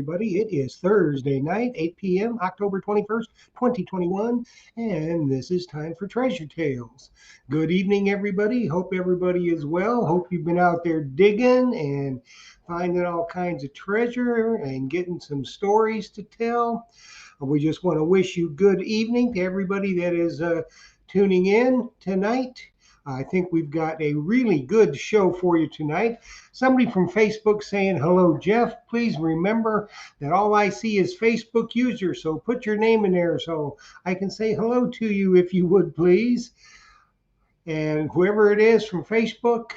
everybody. It is Thursday night, 8 p.m., October 21st, 2021, and this is time for Treasure Tales. Good evening, everybody. Hope everybody is well. Hope you've been out there digging and finding all kinds of treasure and getting some stories to tell. We just want to wish you good evening to everybody that is tuning in tonight. I think we've got a really good show for you tonight. Somebody from Facebook saying, hello, Jeff. Please remember that all I see is Facebook users, so put your name in there so I can say hello to you if you would, please. And whoever it is from Facebook,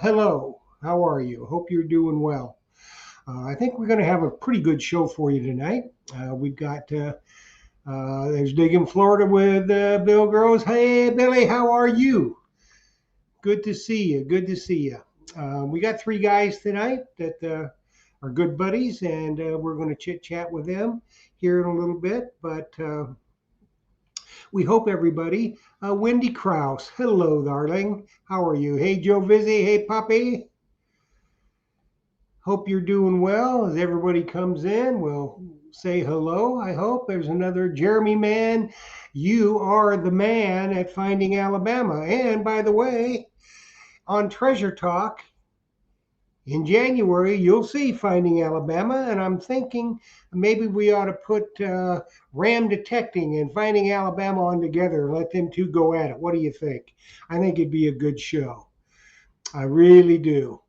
hello. How are you? Hope you're doing well. I think we're going to have a pretty good show for you tonight. We've got there's Digging Florida with Bill Groves. Hey, Billy, how are you? Good to see you. Good to see you. We got three guys tonight that are good buddies, and we're going to chit chat with them here in a little bit. But we hope everybody. Wendy Krause, hello, darling. How are you? Hey, Joe Vizzy. Hey, Poppy. Hope you're doing well. As everybody comes in, we'll say hello. I hope there's another Jeremy Man. You are the man at Finding Alabama. And by the way, on Treasure Talk in January, you'll see Finding Alabama, and I'm thinking maybe we ought to put Ram Detecting and Finding Alabama on together and let them two go at it. What do you think? I think it'd be a good show. I really do.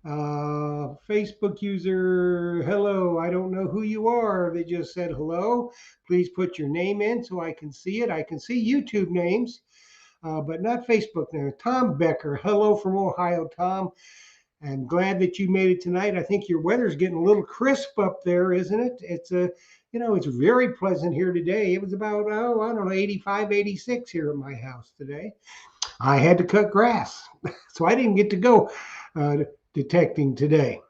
Facebook user, hello. I don't know who you are. They just said hello. Please put your name in so I can see it. I can see YouTube names. But not Facebook now. Tom Becker, hello from Ohio, Tom. I'm glad that you made it tonight. I think your weather's getting a little crisp up there, isn't it? It's very pleasant here today. It was about, I don't know, 85, 86 here at my house today. I had to cut grass, so I didn't get to go detecting today.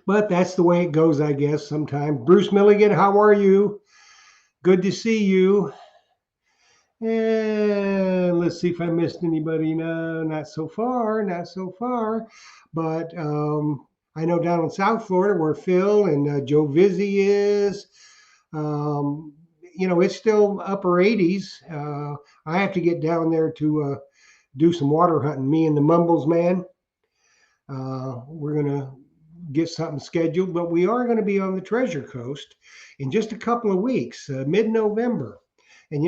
But that's the way it goes, I guess, sometimes. Bruce Milligan, how are you? Good to see you. And let's see if I missed anybody. No, not so far, not so far. But I know down in South Florida where Phil and Joe Vizzy is, it's still upper 80s. I have to get down there to do some water hunting. Me and the Mumbles man. We're going to get something scheduled, but we are going to be on the Treasure Coast in just a couple of weeks, mid-November. And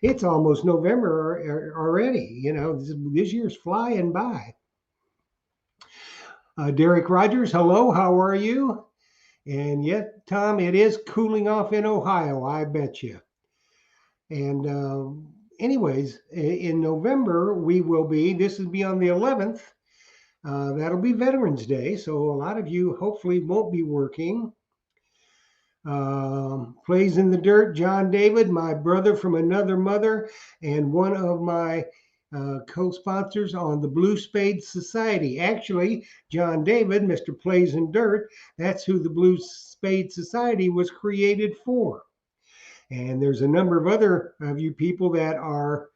it's almost November already. This year's flying by. Derek Rogers, hello, how are you? And yet, Tom, it is cooling off in Ohio, I bet you. And anyways, in November, this will be on the 11th. That'll be Veterans Day, so a lot of you hopefully won't be working. Plays in the Dirt, John David, my brother from another mother, and one of my co-sponsors on the Blue Spade Society. Actually, John David, Mr. Plays in Dirt, that's who the Blue Spade Society was created for. And there's a number of other of you people that are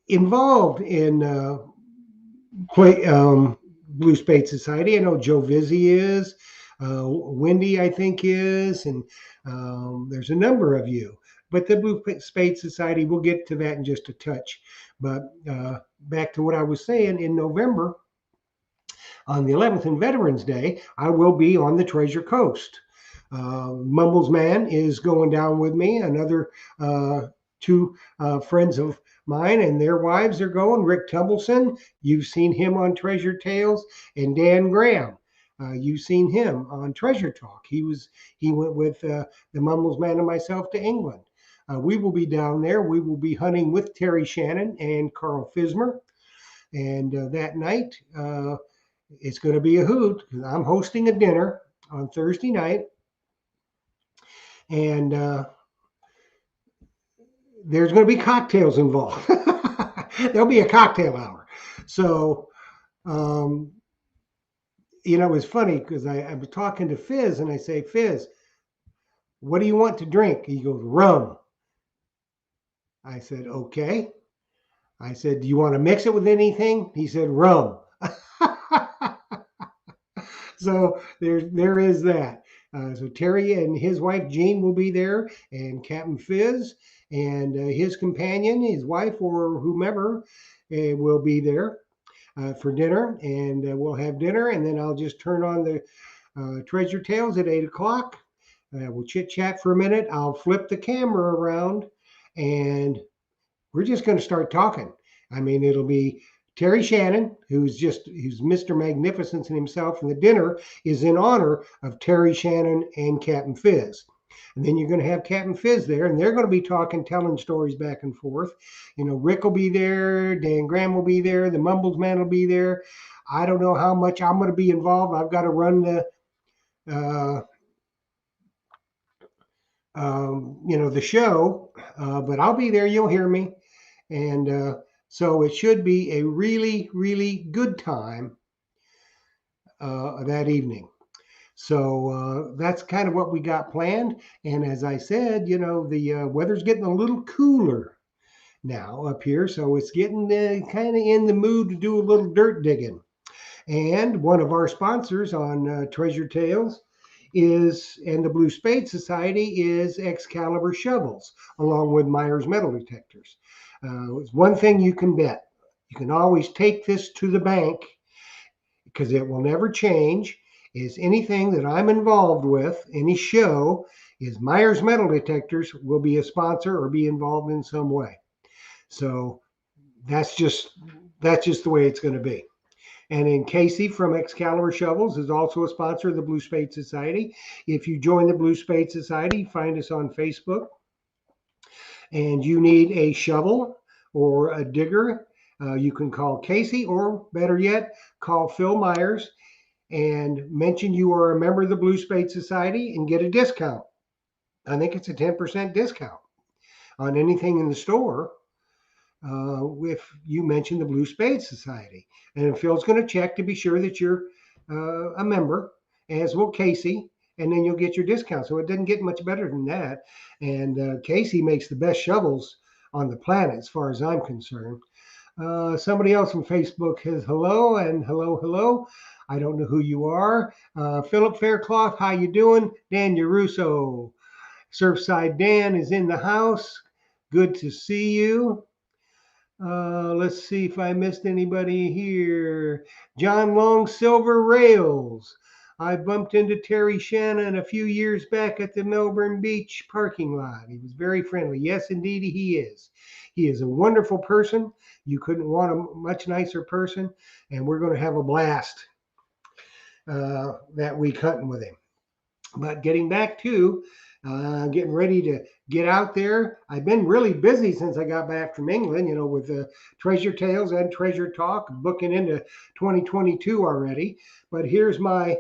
involved in Blue Spade Society. I know Joe Vizzy is. Wendy, I think, is, and there's a number of you. But the Blue Spade Society, we'll get to that in just a touch. But back to what I was saying, in November, on the 11th, in Veterans Day, I will be on the Treasure Coast. Mumbles Man is going down with me. Another two friends of mine and their wives are going. Rick Tumbleson, you've seen him on Treasure Tales, and Dan Graham. You've seen him on Treasure Talk. He went with the Mumbles Man and myself to England. We will be down there. We will be hunting with Terry Shannon and Carl Fismer. And that night, it's going to be a hoot. I'm hosting a dinner on Thursday night. And there's going to be cocktails involved. There'll be a cocktail hour. So, it's funny because I was talking to Fizz and I say, Fizz, what do you want to drink? He goes, rum. I said, okay. I said, do you want to mix it with anything? He said, rum. So there is that. So Terry and his wife Jean will be there, and Captain Fizz and his companion, his wife, or whomever will be there for dinner, and we'll have dinner, and then I'll just turn on the Treasure Tales at 8 o'clock. We'll chit chat for a minute. I'll flip the camera around, and we're just going to start talking. I mean, it'll be Terry Shannon, who's Mr. Magnificence in himself, and the dinner is in honor of Terry Shannon and Captain Fizz. And then you're going to have Captain Fizz there, and they're going to be talking, telling stories back and forth. You know, Rick will be there, Dan Graham will be there, the Mumbles Man will be there. I don't know how much I'm going to be involved. I've got to run uh, the show, but I'll be there. You'll hear me. And so it should be a really, really good time that evening. So that's kind of what we got planned. And as I said, the weather's getting a little cooler now up here. So it's getting kind of in the mood to do a little dirt digging. And one of our sponsors on Treasure Tales and the Blue Spade Society is Excalibur Shovels, along with Myers Metal Detectors. It's one thing you can bet. You can always take this to the bank because it will never change. Is anything that I'm involved with, any show, is Myers Metal Detectors will be a sponsor or be involved in some way. So that's just the way it's going to be. And then Casey from Excalibur Shovels is also a sponsor of the Blue Spade Society. If you join the Blue Spade Society, find us on Facebook, and you need a shovel or a digger, you can call Casey, or better yet, call Phil Myers and mention you are a member of the Blue Spade Society and get a discount. I think it's a 10% discount on anything in the store if you mention the Blue Spade Society. And Phil's going to check to be sure that you're a member, as will Casey, and then you'll get your discount. So it doesn't get much better than that. And Casey makes the best shovels on the planet, as far as I'm concerned. Somebody else on Facebook says hello and hello. I don't know who you are. Philip Faircloth, how you doing? Dan Yaruso. Surfside Dan is in the house. Good to see you. Let's see if I missed anybody here. John Long Silver Rails. I bumped into Terry Shannon a few years back at the Melbourne Beach parking lot. He was very friendly. Yes, indeed, he is. He is a wonderful person. You couldn't want a much nicer person, and we're going to have a blast that week hunting with him. But getting back to getting ready to get out there. I've been really busy since I got back from England, with Treasure Tales and Treasure Talk, booking into 2022 already. But here's my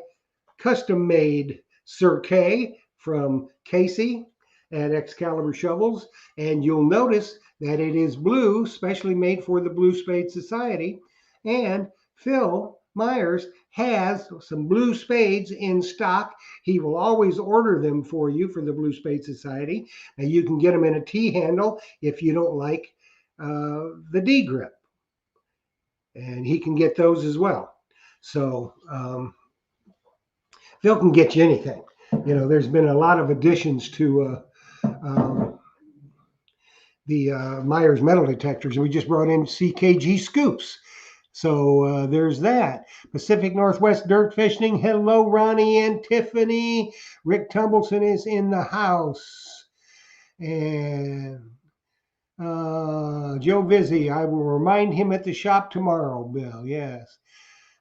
custom made Sir K from Casey at Excalibur Shovels. And you'll notice that it is blue, specially made for the Blue Spade Society. And Phil Myers has some blue spades in stock. He will always order them for you for the Blue Spade Society. Now you can get them in a T handle if you don't like the D grip. And he can get those as well. So Phil can get you anything. There's been a lot of additions to the Myers metal detectors. We just brought in CKG scoops. So there's that. Pacific Northwest Dirt Fishing. Hello, Ronnie and Tiffany. Rick Tumbleson is in the house. And Joe Vizzi, I will remind him at the shop tomorrow, Bill. Yes.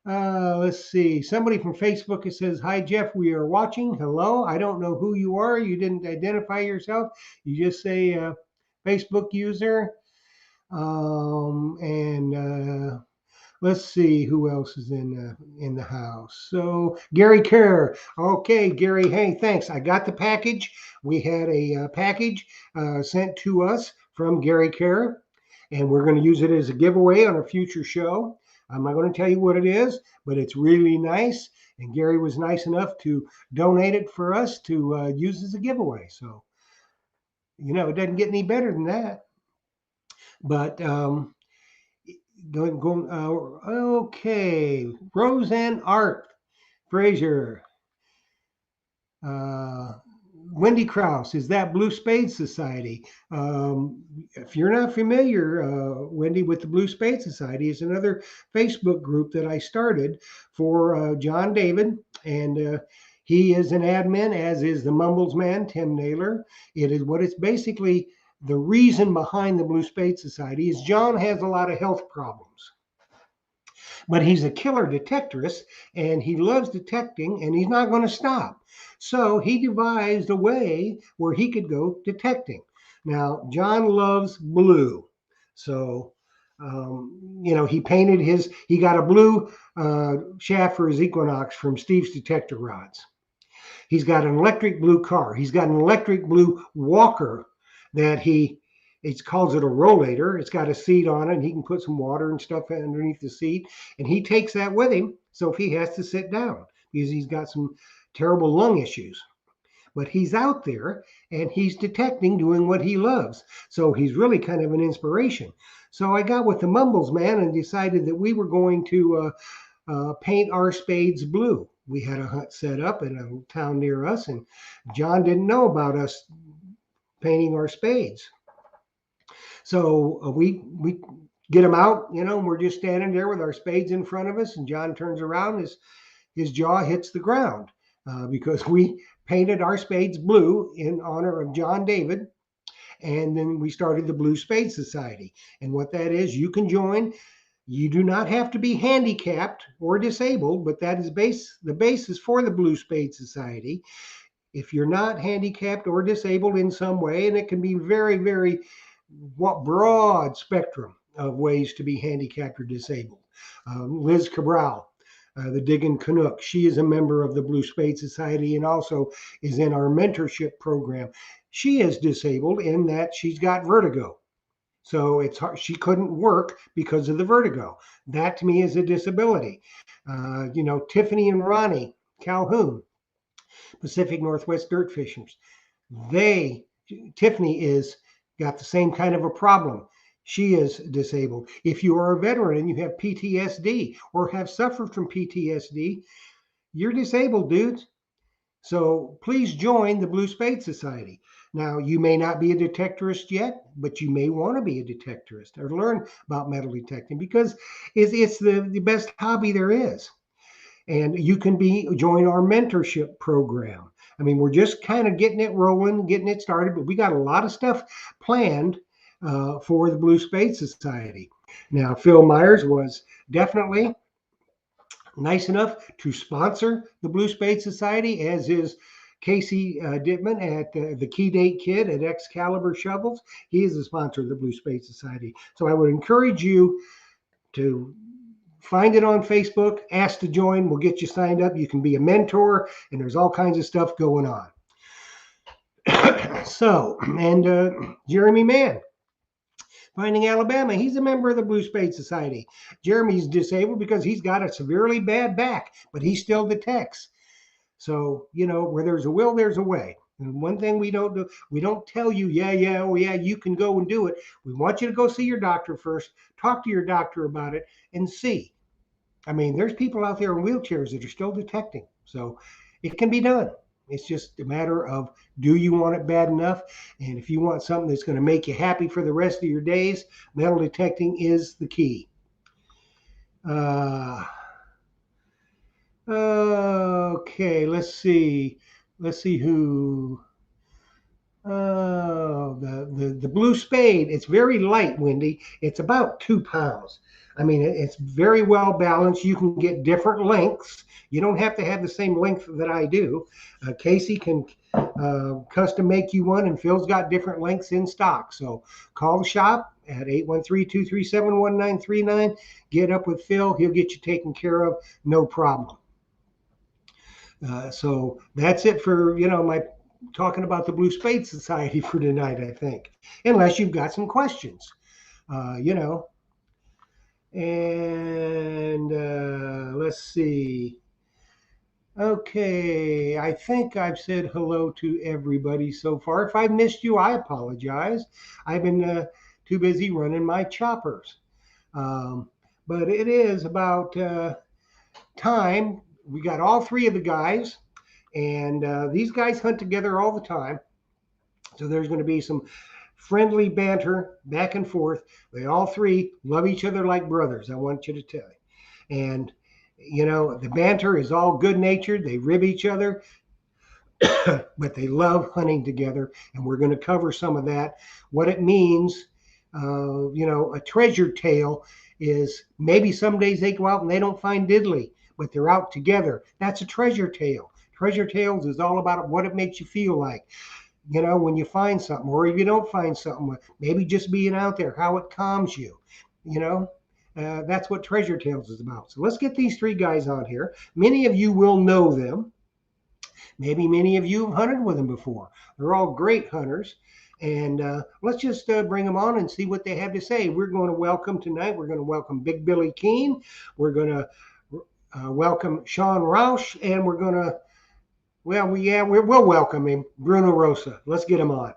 Let's see. Somebody from Facebook says, "Hi, Jeff. We are watching. Hello. I don't know who you are. You didn't identify yourself. You just say Facebook user." And let's see who else is in the house. So Gary Kerr. Okay, Gary. Hey, thanks. I got the package. We had a package sent to us from Gary Kerr, and we're going to use it as a giveaway on a future show. I'm not going to tell you what it is, but it's really nice. And Gary was nice enough to donate it for us to use as a giveaway. So, it doesn't get any better than that. But okay, Roseanne Art. Frazier. Wendy Krause, is that Blue Spade Society? If you're not familiar, Wendy, with the Blue Spade Society, is another Facebook group that I started for John David, and he is an admin, as is the Mumbles man, Tim Naylor. It is what it's basically the reason behind the Blue Spade Society is John has a lot of health problems. But he's a killer detectorist and he loves detecting and he's not going to stop. So he devised a way where he could go detecting. Now, John loves blue. So, he painted he got a blue shaft for his Equinox from Steve's Detector Rods. He's got an electric blue car. He's got an electric blue walker that it calls it a rollator. It's got a seat on it, and he can put some water and stuff underneath the seat, and he takes that with him. So if he has to sit down, because he's got some terrible lung issues, but he's out there and he's detecting, doing what he loves. So he's really kind of an inspiration. So I got with the Mumbles man and decided that we were going to paint our spades blue. We had a hunt set up in a town near us, and John didn't know about us painting our spades. So we get them out, and we're just standing there with our spades in front of us, and John turns around, his jaw hits the ground because we painted our spades blue in honor of John David. And then we started the Blue Spade Society. And what that is, you can join. You do not have to be handicapped or disabled, but that is the basis for the Blue Spade Society. If you're not handicapped or disabled in some way, and it can be very, very broad spectrum of ways to be handicapped or disabled. Liz Cabral, the Diggin' Canuck, she is a member of the Blue Spade Society and also is in our mentorship program. She is disabled in that she's got vertigo. So it's hard. She couldn't work because of the vertigo. That to me is a disability. Tiffany and Ronnie Calhoun, Pacific Northwest Dirt Fishers. Tiffany is got the same kind of a problem. She is disabled. If you are a veteran and you have PTSD or have suffered from PTSD, you're disabled, dudes. So please join the Blue Spade Society. Now, you may not be a detectorist yet, but you may want to be a detectorist or learn about metal detecting because it's the best hobby there is. And you can join our mentorship program. I mean, we're just kind of getting it rolling, getting it started, but we got a lot of stuff planned for the Blue Spade Society. Now, Phil Myers was definitely nice enough to sponsor the Blue Spade Society, as is Casey Dittman at the Key Date Kid at Excalibur Shovels. He is a sponsor of the Blue Spade Society. So I would encourage you to find it on Facebook, ask to join. We'll get you signed up. You can be a mentor, and there's all kinds of stuff going on. So, and Jeremy Mann, Finding Alabama, he's a member of the Blue Spade Society. Jeremy's disabled because he's got a severely bad back, but he still detects. So, where there's a will, there's a way. And one thing we don't do, we don't tell you, you can go and do it. We want you to go see your doctor first, talk to your doctor about it, and see. I mean, there's people out there in wheelchairs that are still detecting. So it can be done. It's just a matter of, do you want it bad enough? And if you want something that's going to make you happy for the rest of your days, metal detecting is the key. Okay, let's see. Let's see who. Oh, the Blue Spade. It's very light, Wendy. It's about 2 pounds. I mean, it's very well balanced. You can get different lengths. You don't have to have the same length that I do. Casey can custom make you one, and Phil's got different lengths in stock. So call the shop at 813-237-1939. Get up with Phil. He'll get you taken care of. No problem. So that's it for, my talking about the Blue Spade Society for tonight, I think, unless you've got some questions, and let's see. Okay, I think I've said hello to everybody so far. If I missed you, I apologize. I've been too busy running my choppers. But it is about time we got all three of the guys, and these guys hunt together all the time. So there's going to be some friendly banter back and forth. They all three love each other like brothers. I want you to tell you. And the banter is all good natured. They rib each other, but they love hunting together. And we're going to cover some of that. What it means, a treasure tale is maybe some days they go out and they don't find diddly, but they're out together. That's a treasure tale. Treasure tales is all about what it makes you feel like. When you find something, or if you don't find something, maybe just being out there, how it calms you. That's what Treasure Tales is about. So let's get these three guys on here. Many of you will know them. Maybe many of you have hunted with them before. They're all great hunters. And let's just bring them on and see what they have to say. We're going to welcome Big Billy Keene. We're going to welcome Sean Roush, and we're going to we'll welcome him, Bruno Rosa. Let's get him on.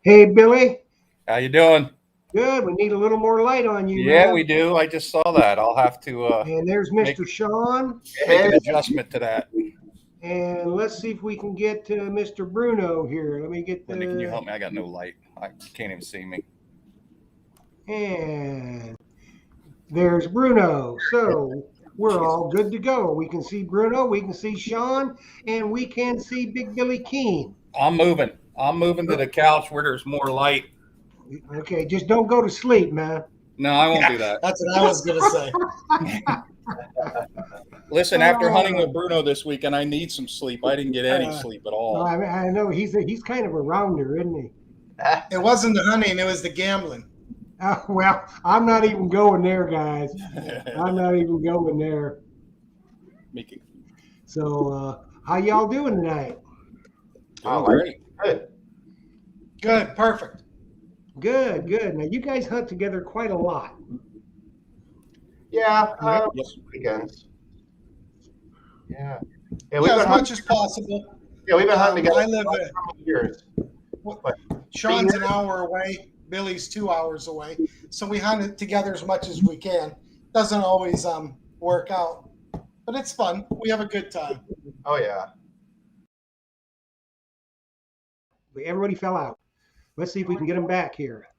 Hey, Billy. How you doing? Good. We need a little more light on you. Yeah, man. we do. I just saw that. I'll have to and there's Mr. Sean. Make an adjustment to that. And let's see if we can get Mr. Bruno here. Let me get Wendy, can you help me? I got no light. I can't even see me. And there's Bruno. So we're all good to go. We can see Bruno, we can see Sean, and we can see Big Billy Keene. I'm moving to the couch where there's more light. Okay, just don't go to sleep, man. No, I won't do that. That's what I was going to say. Listen, after hunting with Bruno this weekend, I need some sleep. I didn't get any sleep at all. I know he's kind of a rounder, isn't he? It wasn't the hunting, it was the gambling. Well, I'm not even going there, guys. I'm not even going there. So, how y'all doing tonight? Oh, great. Good, perfect. Good. Now, you guys hunt together quite a lot. Yeah, yes. weekends. Yeah, as much as possible. Yeah, we've been hunting together I live for years. Sean's an hour away. Billy's 2 hours away. So we hunt together as much as we can. Doesn't always work out, but it's fun. We have a good time. Oh, yeah. Everybody fell out. Let's see if we can get them back here.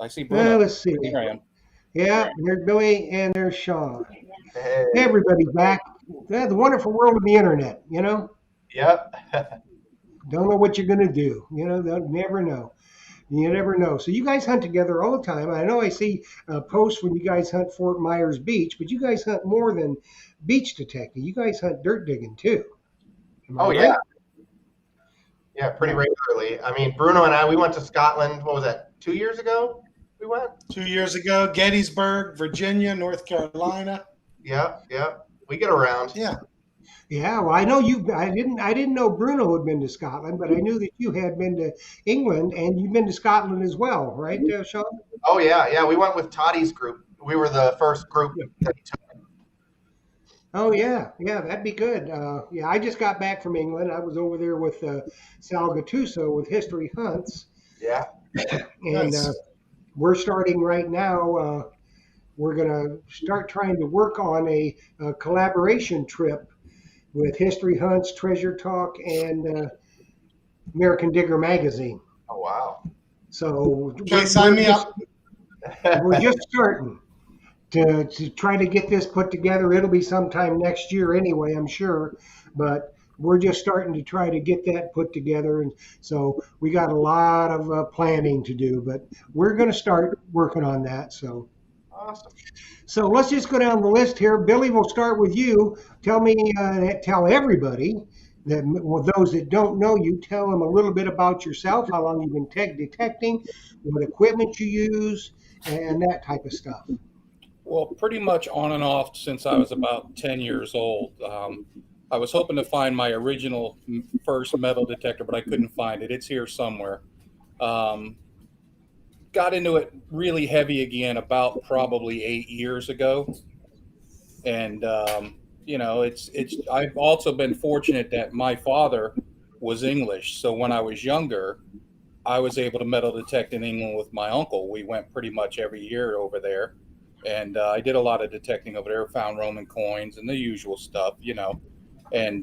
I see Bruno. Let's see. Here I am. Yeah, there's Billy and there's Sean. Hey. Everybody's back. The wonderful world of the internet, Yep. Don't know what you're going to do. They'll never know. You never know. So you guys hunt together all the time. I know I see posts when you guys hunt Fort Myers Beach, but you guys hunt more than beach detecting. You guys hunt dirt digging too. Oh, right? yeah. Yeah, pretty regularly. I mean, Bruno and I, we went to Scotland, what was that, 2 years ago we went? 2 years ago, Gettysburg, Virginia, North Carolina. Yeah. We get around. Yeah. Yeah, well, I know you. I didn't know Bruno had been to Scotland, but I knew that you had been to England and you've been to Scotland as well, right, Sean? Oh, yeah. We went with Toddy's group. We were the first group that he took. Oh, yeah, that'd be good. I just got back from England. I was over there with Sal Gattuso with History Hunts. Yeah. And we're starting right now. We're going to start trying to work on a collaboration trip with History Hunts, Treasure Talk, and American Digger Magazine. Oh, wow. So Sign me up. We're just starting to try to get this put together. It'll be sometime next year anyway, I'm sure. But we're just starting to try to get that put together. And so we got a lot of planning to do. But we're going to start working on that. So. Awesome. So let's just go down the list here. Billy, we'll start with you. Tell everybody, those that don't know you, tell them a little bit about yourself, how long you've been detecting, what equipment you use, and that type of stuff. Well, pretty much on and off since I was about 10 years old. I was hoping to find my original first metal detector, but I couldn't find it. It's here somewhere. Got into it really heavy again about probably 8 years ago. And, I've also been fortunate that my father was English. So when I was younger, I was able to metal detect in England with my uncle. We went pretty much every year over there. and I did a lot of detecting over there. Found Roman coins and the usual stuff, And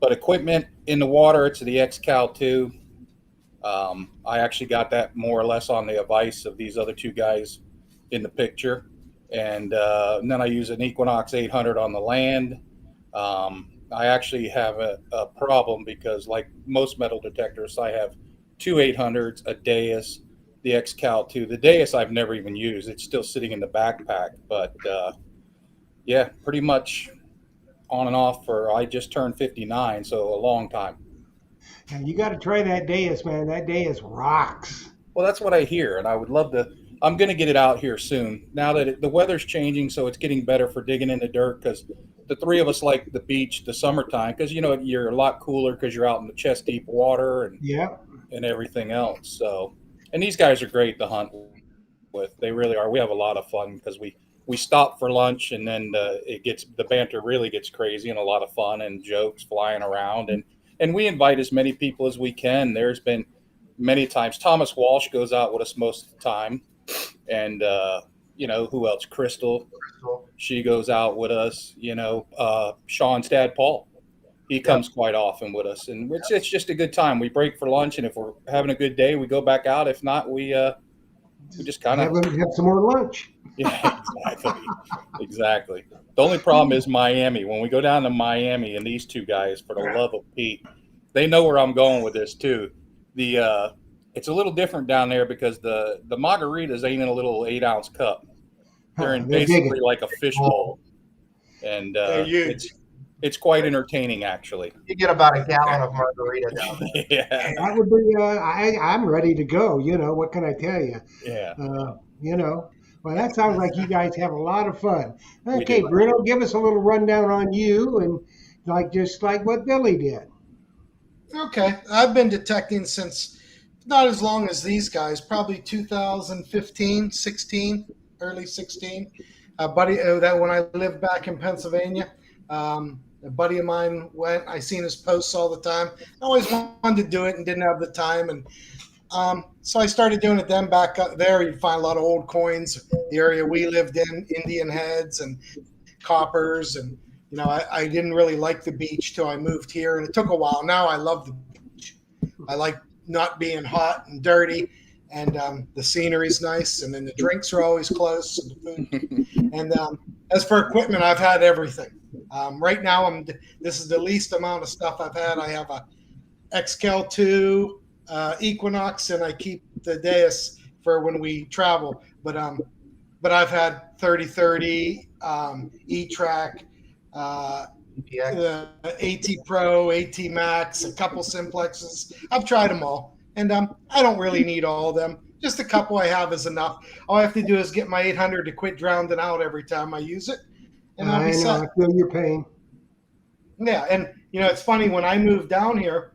but equipment in the water, it's the XCal 2. I actually got that more or less on the advice of these other two guys in the picture, and then I use an Equinox 800 on the land. I actually have a problem because, like most metal detectors, I have two 800s, a Deus, the XCal 2. The Deus I've never even used; it's still sitting in the backpack. But yeah, pretty much on and off for. I just turned 59, so a long time. And you got to try that Deus, man. That Deus rocks. Well, that's what I hear, and I would love to. I'm going to get it out here soon. Now that the weather's changing, so it's getting better for digging in the dirt. Because the three of us like the beach, the summertime, because you're a lot cooler because you're out in the chest deep water and everything else. So, and these guys are great to hunt with. They really are. We have a lot of fun because we stop for lunch, and then the banter really gets crazy and a lot of fun and jokes flying around, and we invite as many people as we can. There's been many times Thomas Walsh goes out with us most of the time, and who else? Crystal, she goes out with us. Sean's dad Paul, he comes quite often with us, and it's just a good time. We break for lunch, and if we're having a good day, we go back out. If not, we just kind of have some more lunch. Yeah, exactly. The only problem is Miami. When we go down to Miami, and these two guys, for the love of Pete, they know where I'm going with this too. It's a little different down there because the margaritas ain't in a little 8-ounce cup. They're in basically like a fishbowl, and it's quite entertaining actually. You get about a gallon of margarita down there. Yeah, that would be. I'm ready to go. What can I tell you? Yeah. Well, that sounds like you guys have a lot of fun. Okay, Bruno, give us a little rundown on you and just like what Billy did. Okay, I've been detecting since not as long as these guys, probably 2015, 16, early 16. Buddy, that when I lived back in Pennsylvania, a buddy of mine went. I seen his posts all the time. I always wanted to do it and didn't have the time, and so I started doing it then back up there. You'd find a lot of old coins, the area we lived in, Indian heads and coppers. And, I didn't really like the beach till I moved here. And it took a while. Now I love the beach. I like not being hot and dirty. And the scenery's nice. And then the drinks are always close. And the food. And as for equipment, I've had everything. Right now, this is the least amount of stuff I've had. I have a XCal 2. Equinox, and I keep the Deus for when we travel. But I've had 3030, E-Track, AT Pro, AT Max, a couple Simplexes. I've tried them all, and I don't really need all of them. Just a couple I have is enough. All I have to do is get my 800 to quit drowning out every time I use it, and I'll be set. I feel your pain. Yeah, and it's funny when I moved down here.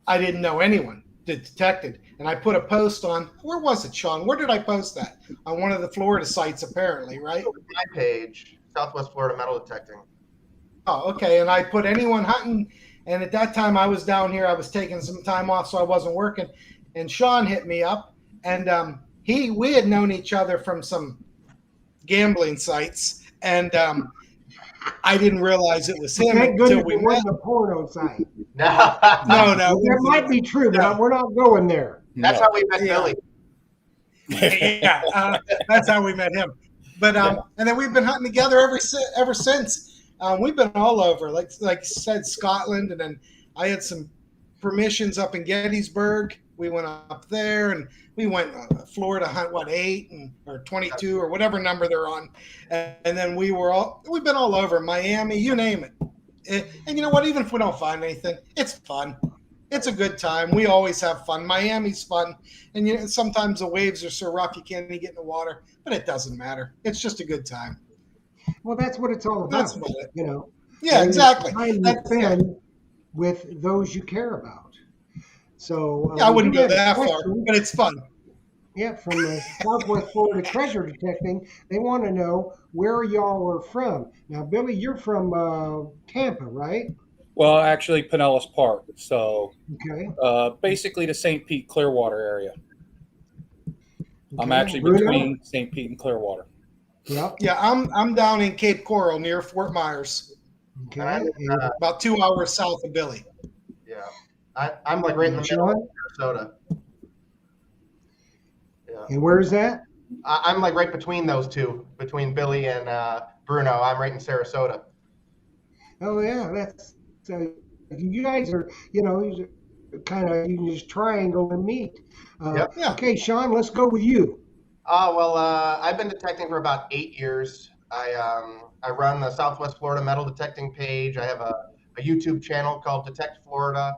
I didn't know anyone that detected. And I put a post on, where was it, Sean? Where did I post that? On one of the Florida sites, apparently, right? My page, Southwest Florida Metal Detecting. Oh, okay. And I put anyone hunting. And at that time I was down here. I was taking some time off, so I wasn't working. And Sean hit me up. And we had known each other from some gambling sites. And I didn't realize it was him until we met. The porno site. No. That might be true, but we're not going there. That's how we met Billy. Yeah, that's how we met him. But and then we've been hunting together ever since. We've been all over, like you said, Scotland, and then I had some permissions up in Gettysburg. We went up there, and we went Florida hunt 8 or 22 or whatever number they're on, and then we've been all over Miami, you name it. And you know what? Even if we don't find anything, it's fun. It's a good time. We always have fun. Miami's fun, and sometimes the waves are so rough you can't even get in the water, but it doesn't matter. It's just a good time. Well, that's what it's all about. That's about it. Yeah, exactly. Spend with those you care about. So I wouldn't go that far, but it's fun. Yeah, from the Southwest Florida Treasure Detecting, they want to know where y'all are from. Now, Billy, you're from Tampa, right? Well, actually, Pinellas Park. So, okay. Basically the St. Pete Clearwater area. I'm Okay. actually Bruno? between St. Pete and Clearwater. Yep. Yeah, I'm down in Cape Coral near Fort Myers, Okay. And And about 2 hours south of Billy. Yeah, I'm like right in the middle of Sean? Sarasota. Yeah, And where's that? I'm like right between those two, between Billy and Bruno. I'm right in Sarasota. Oh yeah, that's you guys are, you know, kind of, you can just triangle and meet. Yep. Yeah. Okay, Sean, let's go with you. I've been detecting for about 8 years. I run the Southwest Florida metal detecting page. I have a YouTube channel called Detect Florida,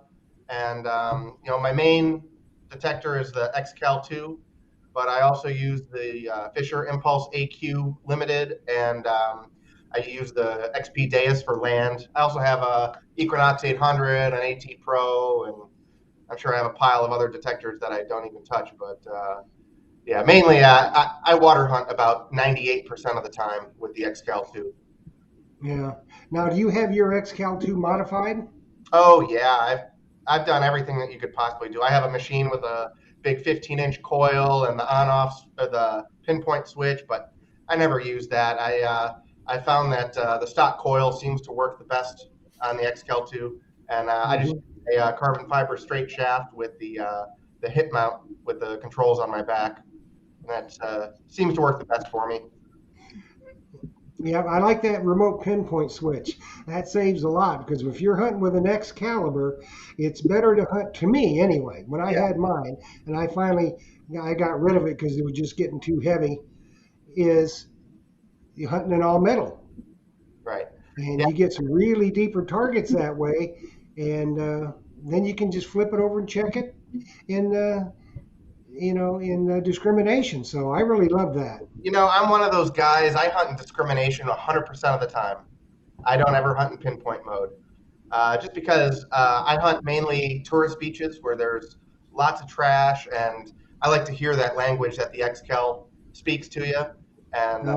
and my main detector is the XCal 2, but I also use the Fisher Impulse AQ Limited, and I use the XP Deus for land. I also have a Equinox 800, an AT Pro, and I'm sure I have a pile of other detectors that I don't even touch, but. Yeah, mainly I water hunt about 98% of the time with the XCal 2. Yeah. Now, do you have your XCal 2 modified? Oh yeah, I've done everything that you could possibly do. I have a machine with a big 15-inch coil and the on-off the pinpoint switch, but I never used that. I found that the stock coil seems to work the best on the XCal 2, and I just use a carbon fiber straight shaft with the hip mount with the controls on my back. That seems to work the best for me. Yeah, I like that remote pinpoint switch. That saves a lot because if you're hunting with an Excalibur, it's better to hunt, to me anyway. When I Yeah. had mine, and I got rid of it because it was just getting too heavy, is you're hunting in all metal. Right. And Yeah. you get some really deeper targets that way, and then you can just flip it over and check it in in discrimination. So I really love that. I'm one of those guys. I hunt in discrimination 100% of the time. I don't ever hunt in pinpoint mode, just because I hunt mainly tourist beaches where there's lots of trash, and I like to hear that language that the XCal speaks to you. And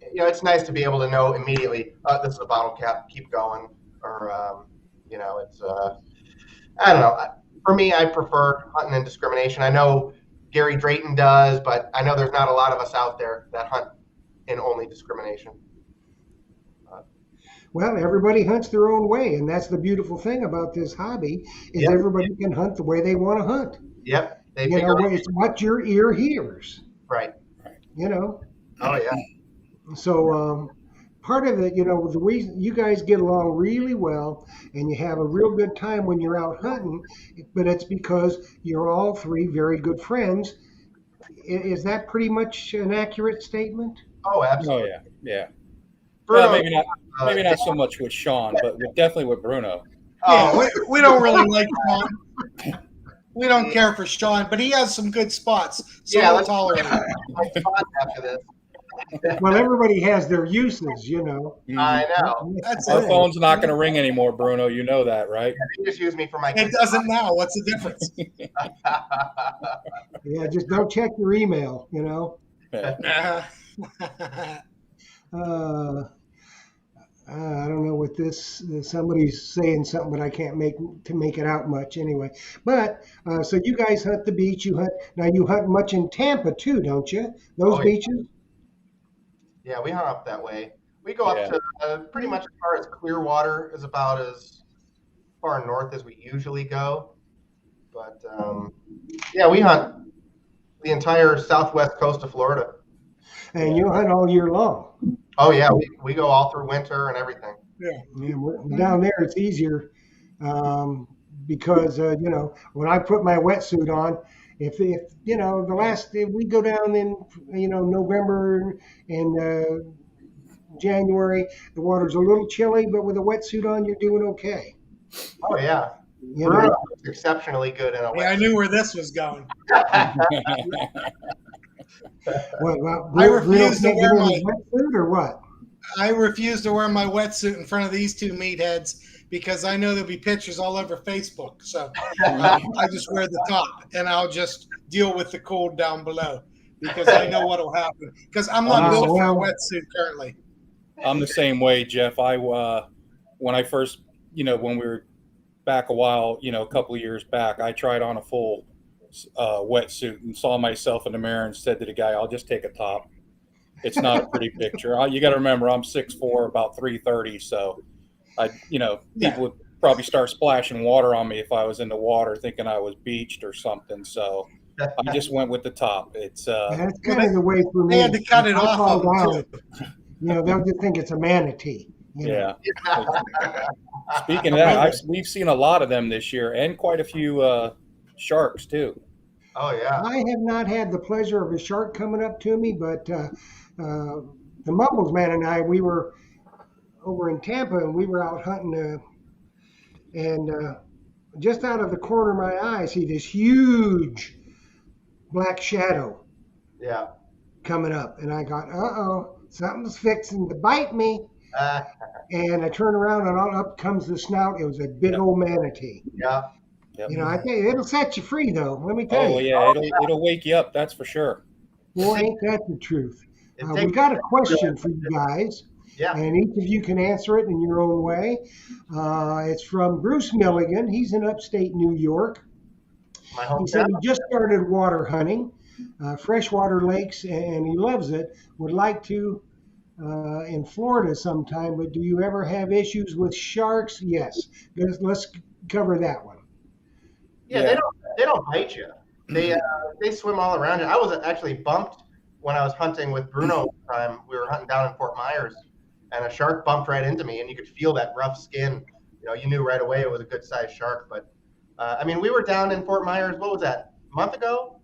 it's nice to be able to know immediately. This is a bottle cap. Keep going. Or it's I don't know. For me, I prefer hunting in discrimination. I know Gary Drayton does, but I know there's not a lot of us out there that hunt in only discrimination. Well, everybody hunts their own way, and that's the beautiful thing about this hobby is Yep. everybody can hunt the way they want to hunt. Yep. They You figure know, out, it's what your ear hears. right. You know, Oh yeah. so part of it, the reason you guys get along really well and you have a real good time when you're out hunting, but it's because you're all three very good friends. Is that pretty much an accurate statement? Oh, Oh absolutely. yeah. Bruno, Well, maybe not so much with Sean, but definitely with Bruno. Yeah, oh, we don't really like Sean. We don't care for Sean, but he has some good spots, so Yeah, we'll let's- tolerate it. my spot after this. Well, everybody has their uses. I know. That's Our it. phone's not going to ring anymore, Bruno. You know that, right? You just use me for my It kids. doesn't now. What's the difference? Yeah, just don't check your email. Yeah. Uh, I don't know what this. Somebody's saying something, but I can't make it out much anyway. But so you guys hunt the beach. You hunt now. You hunt much in Tampa too, don't you? Those Oh, yeah. beaches. Yeah, we hunt up that way. We go up Yeah. to pretty much as far as Clearwater is about as far north as we usually go. But yeah, we hunt the entire southwest coast of Florida. And you hunt all year long. Oh yeah, we go all through winter and everything. Yeah, down there it's easier because when I put my wetsuit on, if we go down in November and January, the water's a little chilly, but with a wetsuit on, you're doing okay. Oh yeah, You Bruno know, is exceptionally good in a Yeah, I knew where this was going. what, I refuse to can't wear get in my- his wetsuit or what? I refuse to wear my wetsuit in front of these two meatheads because I know there'll be pictures all over Facebook. So I just wear the top and I'll just deal with the cold down below because I know what'll happen. Because I'm not built for a wetsuit currently. I'm the same way, Jeff. When I first, when we were back a while, a couple of years back, I tried on a full wetsuit and saw myself in the mirror and said to the guy, "I'll just take a top. It's not a pretty picture." You got to remember, I'm 6'4", about 330, so people would probably start splashing water on me if I was in the water, thinking I was beached or something. So I just went with the top. It's That's kind of the way for me. They had to cut it If I off fall of them, down, too. they'll just think it's a manatee. yeah. Speaking of that, we've seen a lot of them this year, and quite a few sharks too. Oh yeah. I have not had the pleasure of a shark coming up to me, but the Mumbles man and I, we were over in Tampa and we were out hunting, and just out of the corner of my eye, I see this huge black shadow Yeah. coming up, and I got, something's fixing to bite me. And I turn around and all up comes the snout. It was a big old manatee. Yeah. Yep. I think it'll set you free, though. Let me tell Oh you. yeah, it'll wake you up. That's for sure. Boy, ain't that the truth. It We takes- got a question for you guys, Yeah. and each of you can answer it in your own way. It's from Bruce Milligan. He's in upstate New York. My He said hometown. he just started water hunting, freshwater lakes, and he loves it. Would like to in Florida sometime, but do you ever have issues with sharks? Yes. Let's cover that one. Yeah, Yeah. they don't bite you. They swim all around you. I was actually bumped when I was hunting with Bruno one time. We were hunting down in Fort Myers, and a shark bumped right into me, and you could feel that rough skin. You knew right away it was a good sized shark. But we were down in Fort Myers. What was that? A month ago?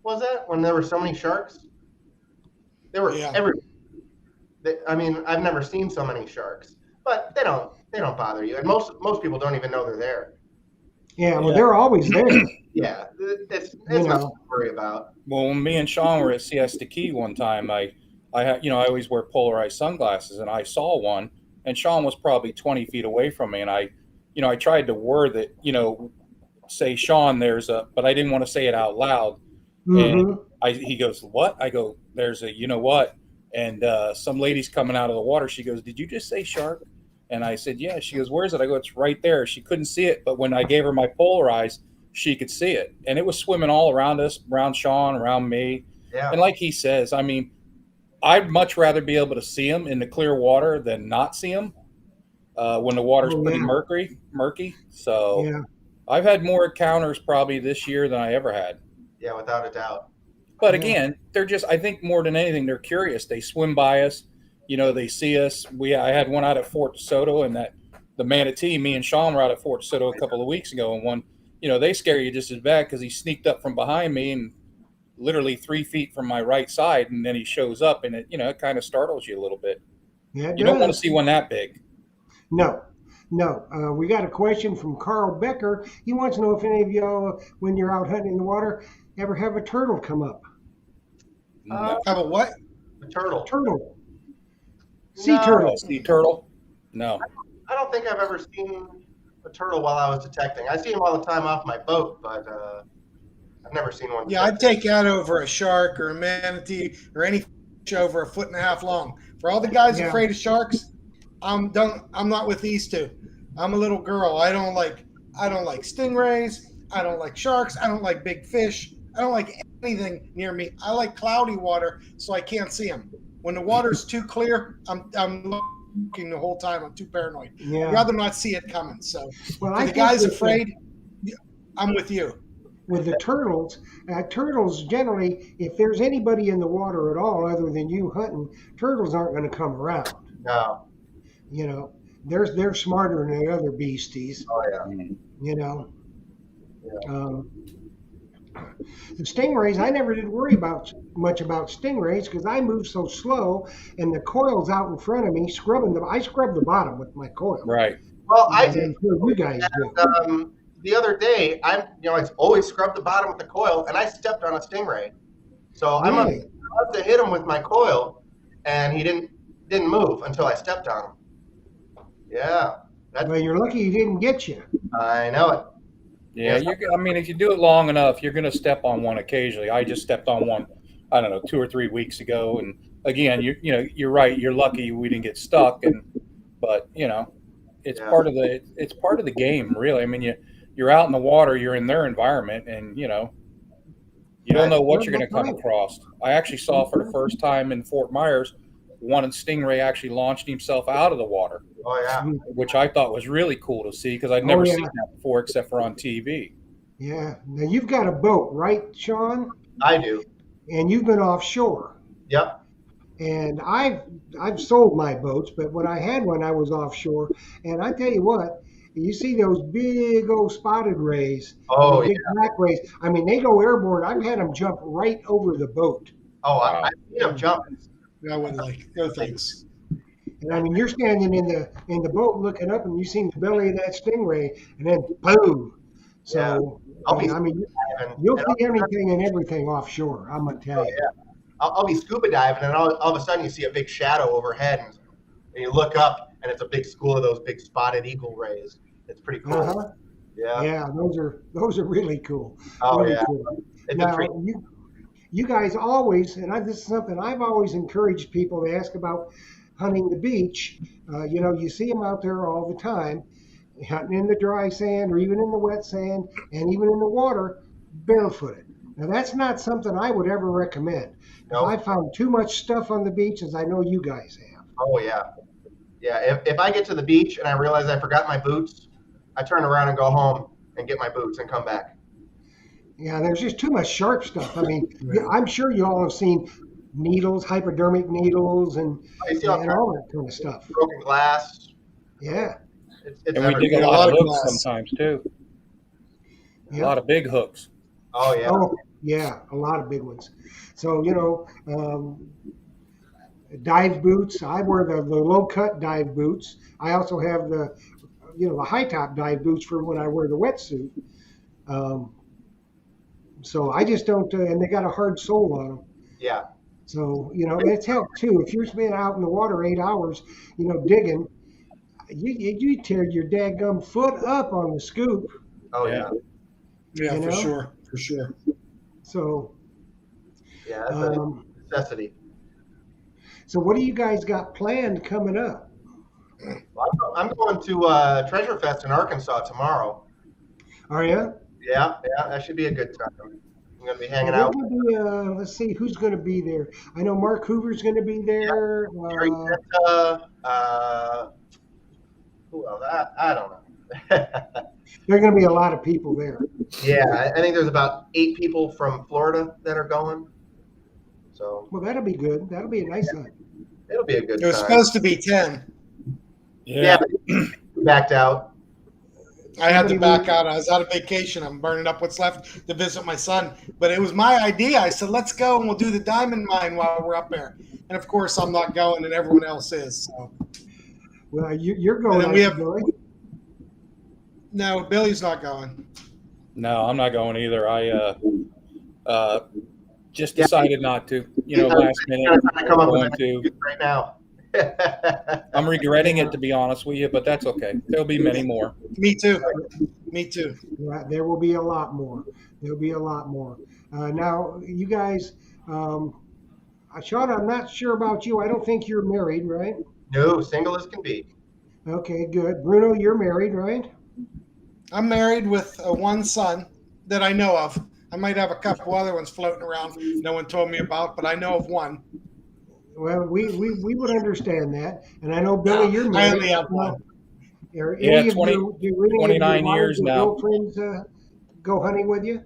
Was that when there were so many sharks? They were everywhere. I've never seen so many sharks, but they don't bother you, and most people don't even know they're there. Yeah, well, they're always there. Yeah, it's nothing to worry about. Well, when me and Sean were at Siesta Key one time, I always wear polarized sunglasses, and I saw one, and Sean was probably 20 feet away from me, and I tried to word it, say, Sean, but I didn't want to say it out loud. Mhm. And he goes, what? I go, there's a, what? And some lady's coming out of the water. She goes, did you just say shark? And I said, yeah. She goes, where is it? I go, it's right there. She couldn't see it, but when I gave her my polarized, she could see it. And it was swimming all around us, around Sean, around me. Yeah. And like he says, I'd much rather be able to see them in the clear water than not see them when the water's pretty murky. So Yeah. I've had more encounters probably this year than I ever had. Yeah, without a doubt. But again, they're just, I think more than anything, they're curious. They swim by us, they see us. I had one out at Fort DeSoto, and the manatee, me and Sean were out at Fort DeSoto a couple of weeks ago, and one, they scare you just as bad because he sneaked up from behind me and literally 3 feet from my right side, and then he shows up, and it, it kind of startles you a little bit. Yeah, You don't want to see one that big. No. We got a question from Carl Becker. He wants to know if any of y'all, when you're out hunting in the water, ever have a turtle come up. No. Have a what? The turtle. Turtle. Sea No. turtle. Sea turtle? No. I don't think I've ever seen a turtle while I was detecting. I see them all the time off my boat, but I've never seen one. Yeah, I'd take that over a shark or a manatee or any fish over 1.5 feet long. For all the guys afraid of sharks, I'm not with these two. I'm a little girl. I don't like stingrays. I don't like sharks. I don't like big fish. I don't like anything near me. I like cloudy water, so I can't see them. When the water's too clear, I'm looking the whole time. I'm too paranoid. Yeah. I'd rather not see it coming. So Well, for I the think guys with afraid, I'm with you. with the turtles generally, if there's anybody in the water at all other than you hunting, turtles aren't going to come around. No. They're smarter than the other beasties. Oh yeah. The stingrays, I never did worry much about stingrays because I move so slow, and the coil's out in front of me scrubbing them. I scrub the bottom with my coil. Right. Well, I And did. I'm sure you guys do. The other day, I always scrub the bottom with the coil, and I stepped on a stingray. So I must have hit him with my coil, and he didn't move until I stepped on him. Yeah, Well, you're lucky he didn't get you. I know it. Yeah, if you do it long enough, you're going to step on one occasionally. I just stepped on one, I don't know, 2 or 3 weeks ago, and again, you're right. You're lucky we didn't get stuck, but it's part of the game, really. I mean, you're out in the water, you're in their environment, and You don't know what Yeah, you're going to that's come right. across. I actually saw for the first time in Fort Myers, one stingray actually launched himself out of the water, Oh yeah, which I thought was really cool to see because I'd Oh, never yeah. seen that before except for on TV. Yeah. Now you've got a boat, right, Sean? I do. And you've been offshore. Yep. And I've sold my boats, but when I had one, I was offshore. And I tell you what, you see those big old spotted rays, Oh the yeah. big black rays. I mean, they go airborne. I've had them jump right over the boat. Oh, Wow. I've seen them jumping. I would like no thanks. And I mean, you're standing in the boat looking up, and you see the belly of that stingray, and then boom. So I'll be I mean, diving, you'll and see anything and everything offshore. I'm gonna tell you. I'll be scuba diving, and all of a sudden you see a big shadow overhead, and you look up, and it's a big school of those big spotted eagle rays. It's pretty cool. Uh-huh. Yeah. Yeah, those are really cool. Oh Really yeah. cool. It's a Now, treat. you guys always, and this is something I've always encouraged people to ask about hunting the beach. You know, you see them out there all the time, hunting in the dry sand or even in the wet sand and even in the water, barefooted. Now, that's not something I would ever recommend. No. I found too much stuff on the beach, as I know you guys have. Oh yeah. Yeah. If I get to the beach and I realize I forgot my boots, I turn around and go home and get my boots and come back. Yeah, there's just too much sharp stuff. I mean, I'm sure you all have seen needles, hypodermic needles, and You see all and kinds all that kind of stuff. of broken glass. Yeah. It's And we dig everywhere. a a lot lot of of hooks glass. sometimes too. A Yeah. lot of big hooks. Oh yeah. Oh, yeah, a lot of big ones. So, you know, dive boots. I wear the low cut dive boots. I also have the, the high top dive boots for when I wear the wetsuit. So I just don't, and they got a hard sole on them. Yeah. So, it's helped too. If you're spending out in the water 8 hours, digging, you tear your dadgum foot up on the scoop. Oh Yeah. yeah. Yeah, You for know? sure, for sure. So, Yeah. That's a um, necessity. so what do you guys got planned coming up? Well, I'm going to Treasure Fest in Arkansas tomorrow. Are you? Yeah. That should be a good time. I'm going to be hanging Well, out. there's gonna be, let's see, who's going to be there? I know Mark Hoover's going to be there. Gary Tenta, who else? I don't know. There are going to be a lot of people there. Yeah, I think there's about 8 people from Florida that are going. So Well, that'll be good. That'll be a nice hunt. it'll be a good It was time. supposed to be 10. Yeah, but we backed out. I had to Somebody back leave- out. I was out of vacation. I'm burning up what's left to visit my son. But it was my idea. I said, let's go and we'll do the diamond mine while we're up there. And of course, I'm not going, and everyone else is. So Well, you're going. And then we aren't have- you, Billy? no, Billy's not going. No, I'm not going either. I just Yeah. decided not to. Last I'm minute. trying to come up with Going an to. excuse right now. I'm regretting it, to be honest with you, but that's okay. There'll be many more. Me too. Me too. Yeah, there will be a lot more. There'll be a lot more. Now, you guys, Sean, I'm not sure about you. I don't think you're married, right? No, single as can be. Okay, good. Bruno, you're married, right? I'm married with one son that I know of. I might have a couple other ones floating around no one told me about, but I know of one. Well, we would understand that. And I know, Billy, you're I married. only have one. Are Yeah, any of 20 do any of your 29 wives years or now. girlfriends go hunting with you?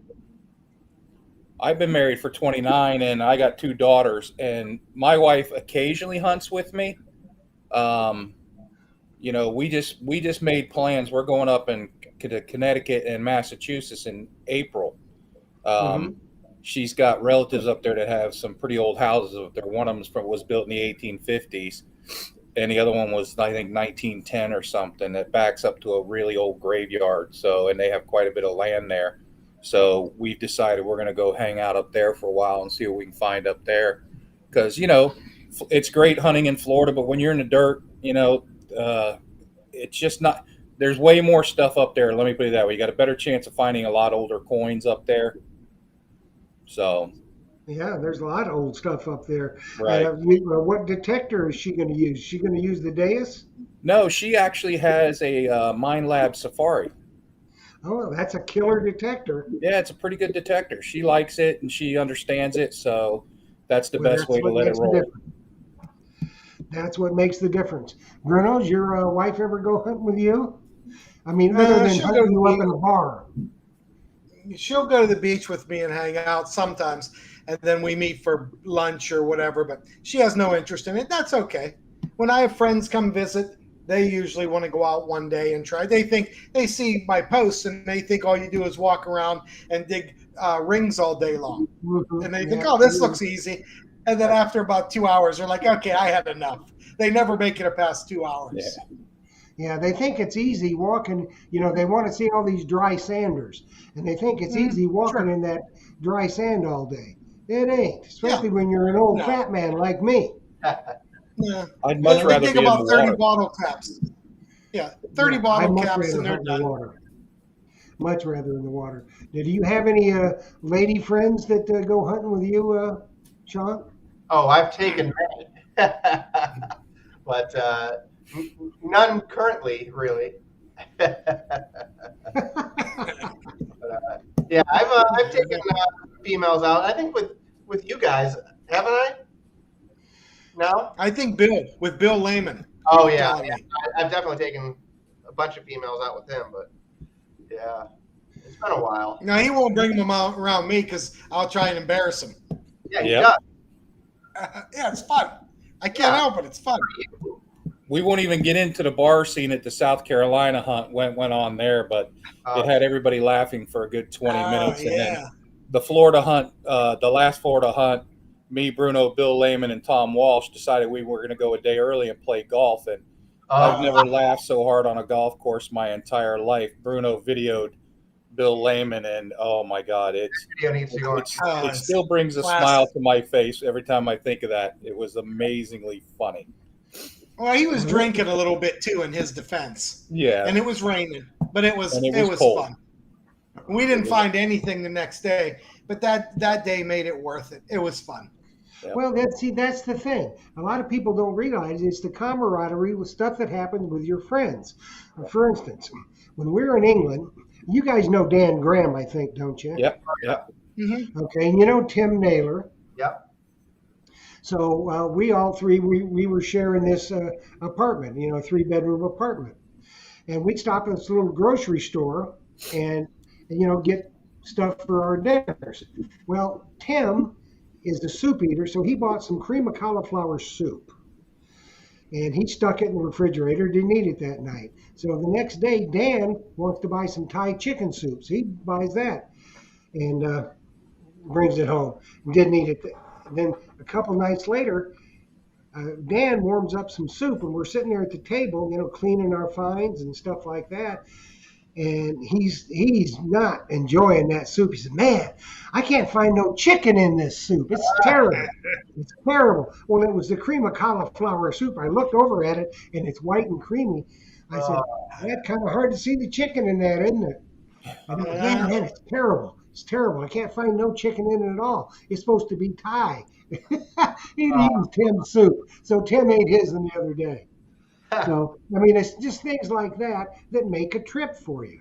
I've been married for 29 and I got 2 daughters, and my wife occasionally hunts with me. We just made plans. We're going up to Connecticut and Massachusetts in April. She's got relatives up there that have some pretty old houses up there. One of them was built in the 1850s, and the other one was, I think, 1910 or something. That backs up to a really old graveyard. And they have quite a bit of land there. So we've decided we're going to go hang out up there for a while and see what we can find up there. Because, it's great hunting in Florida, but when you're in the dirt, it's just not. There's way more stuff up there. Let me put it that way. You got a better chance of finding a lot older coins up there. So, Yeah, there's a lot of old stuff up there. right. What detector is she going to use? Is she going to use the Deus? No, she actually has a Mine Lab Safari. Oh, that's a killer detector. Yeah, it's a pretty good detector. She likes it and she understands it, so that's the Well, best that's way to what let it makes the roll. difference. That's what makes the difference. Bruno, does your wife ever go hunting with you? I mean, other No, than she'll go hunting to you up the in a bar. she'll go to the beach with me and hang out sometimes, and then we meet for lunch or whatever. But she has no interest in it. That's okay. When I have friends come visit, they usually want to go out one day and try. They see my posts and they think all you do is walk around and dig rings all day long, and they think, Yeah, oh, this looks easy. And then after about 2 hours, they're like, okay, I had enough. They never make it past 2 hours. Yeah. yeah, they think it's easy walking. They want to see all these dry sanders, and they think it's easy walking Sure. in that dry sand all day. It ain't, Yeah. especially when you're an old No. fat man like me. Yeah. I'd much They rather dig be in the about 30 water. bottle caps. Yeah, 30 Yeah, bottle I'd much caps rather and they're hunt in the done. water. Much rather in the water. Do you have any lady friends that go hunting with you, Sean? Oh, I've taken many, but none currently, really. Yeah, I've taken females out. I think with you guys, haven't I? No. I think Bill Lehman. Oh You're yeah, telling me. I've definitely taken a bunch of females out with him, but yeah, it's been a while. No, he won't bring them out around me because I'll try and embarrass him. Yeah, he Yep. does. Yeah, it's fun. I can't help it. It's fun. We won't even get into the bar scene at the South Carolina hunt went on there, but it had everybody laughing for a good 20 minutes. And then Yeah. the Florida hunt, the last Florida hunt, me, Bruno, Bill Lehman, and Tom Walsh decided we were going to go a day early and play golf. And I've never laughed so hard on a golf course my entire life. Bruno videoed Bill Lehman, and oh my God, Video needs to go on. it still brings a classic. smile to my face every time I think of that. It was amazingly funny. Well, he was drinking a little bit too in his defense, Yeah, and it was raining, but it was cold. fun. We didn't find anything the next day, but that day made it worth it. It was fun. Yeah. Well, that's the thing. A lot of people don't realize it's the camaraderie with stuff that happens with your friends. For instance, when we were in England, you guys know Dan Graham, I think, don't you? Yep. Mm-hmm. Okay, and you know Tim Naylor. Yep. So we all three we were sharing this apartment, a 3-bedroom apartment, and we'd stop at this little grocery store and get stuff for our dinners. Well, Tim is a soup eater, so he bought some cream of cauliflower soup, and he stuck it in the refrigerator. Didn't eat it that night. So the next day, Dan wants to buy some Thai chicken soup. So he buys that and brings it home. Didn't eat it. Then a couple nights later, Dan warms up some soup, and we're sitting there at the table, cleaning our finds and stuff like that. And he's not enjoying that soup. He said, "Man, I can't find no chicken in this soup. It's terrible. It's terrible." Well, it was the cream of cauliflower soup. I looked over at it, and it's white and creamy. I said, "That's kind of hard to see the chicken in that, isn't it?" And he goes, man, it's terrible. It's terrible. I can't find no chicken in it at all. It's supposed to be Thai." He'd eaten Tim's soup. So Tim ate his the other day. So, I mean, it's just things like that that make a trip for you.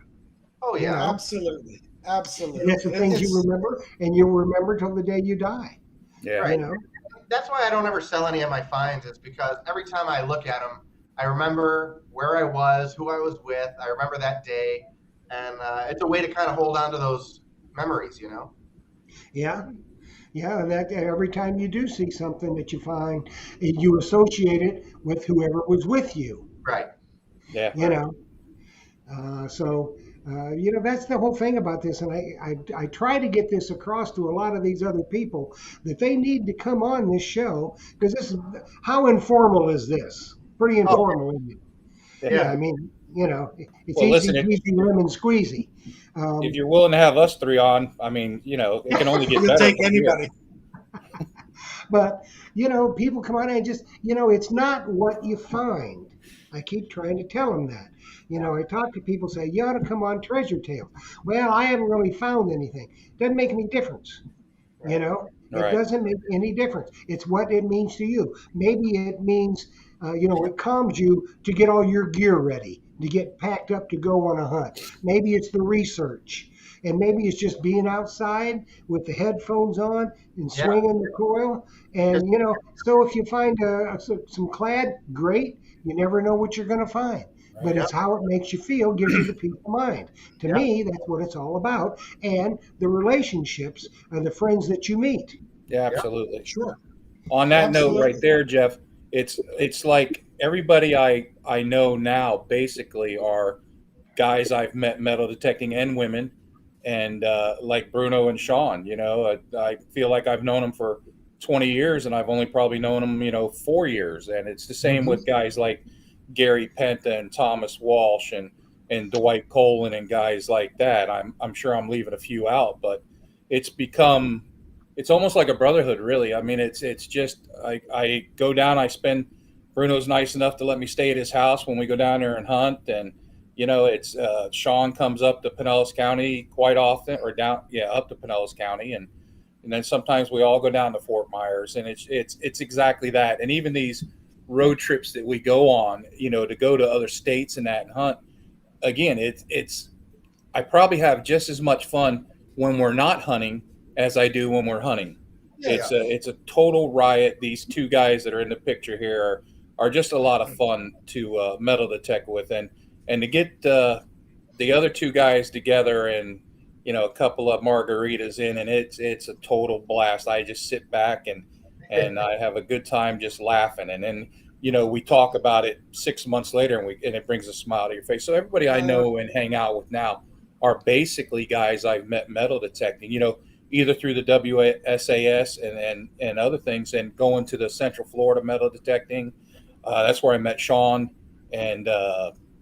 Oh yeah. Absolutely. Absolutely. And that's the things you remember, and you'll remember till the day you die. Yeah. Right. You know? That's why I don't ever sell any of my finds. It's because every time I look at them, I remember where I was, who I was with. I remember that day, and it's a way to kind of hold on to those memories, Yeah. Yeah, and that every time you do see something that you find, you associate it with whoever was with you. Right. Yeah. That's the whole thing about this, and I try to get this across to a lot of these other people that they need to come on this show, because this is, how informal is this? Pretty informal, isn't it? Yeah. I mean, it's Well, easy, listen, easy lemon squeezy. If you're willing to have us three on, I mean, it can only get You'll better. take from here. anybody. But, people come on and just, it's not what you find. I keep trying to tell them that. I talk to people, say, you ought to come on Treasure Tale. Well, I haven't really found anything. Doesn't make any difference. It Right. doesn't make any difference. It's what it means to you. Maybe it means, it calms you to get all your gear ready. to get packed up to go on a hunt. Maybe it's the research. And maybe it's just being outside with the headphones on and Yeah. swinging the coil. And, so if you find some clad, great. You never know what you're going to find. But it's how it makes you feel, gives you the peace of mind. To me, that's what it's all about. And the relationships are the friends that you meet. Yeah, absolutely. Sure. On that note Absolutely. right there, Jeff, it's like everybody I know now basically are guys I've met metal detecting, and women, and like Bruno and Sean. I feel like I've known them for 20 years, and I've only probably known them 4 years. And it's the same with guys like Gary Penta and Thomas Walsh and Dwight Colin and guys like that. I'm sure I'm leaving a few out, but it's almost like a brotherhood, really. I mean, it's just I go down, Bruno's nice enough to let me stay at his house when we go down there and hunt, and it's Sean comes up to Pinellas County quite often, or up to Pinellas County, and then sometimes we all go down to Fort Myers, and it's exactly that. And even these road trips that we go on, to go to other states and that and hunt, again, I probably have just as much fun when we're not hunting as I do when we're hunting. It's a total riot. These two guys that are in the picture here are just a lot of fun to metal detect with, and to get the other two guys together and a couple of margaritas in, and it's a total blast. I just sit back and I have a good time just laughing, and then we talk about it 6 months later, and it brings a smile to your face. So everybody I know and hang out with now are basically guys I've met metal detecting, either through the WSAS and other things, and going to the Central Florida metal detecting. That's where I met Sean, and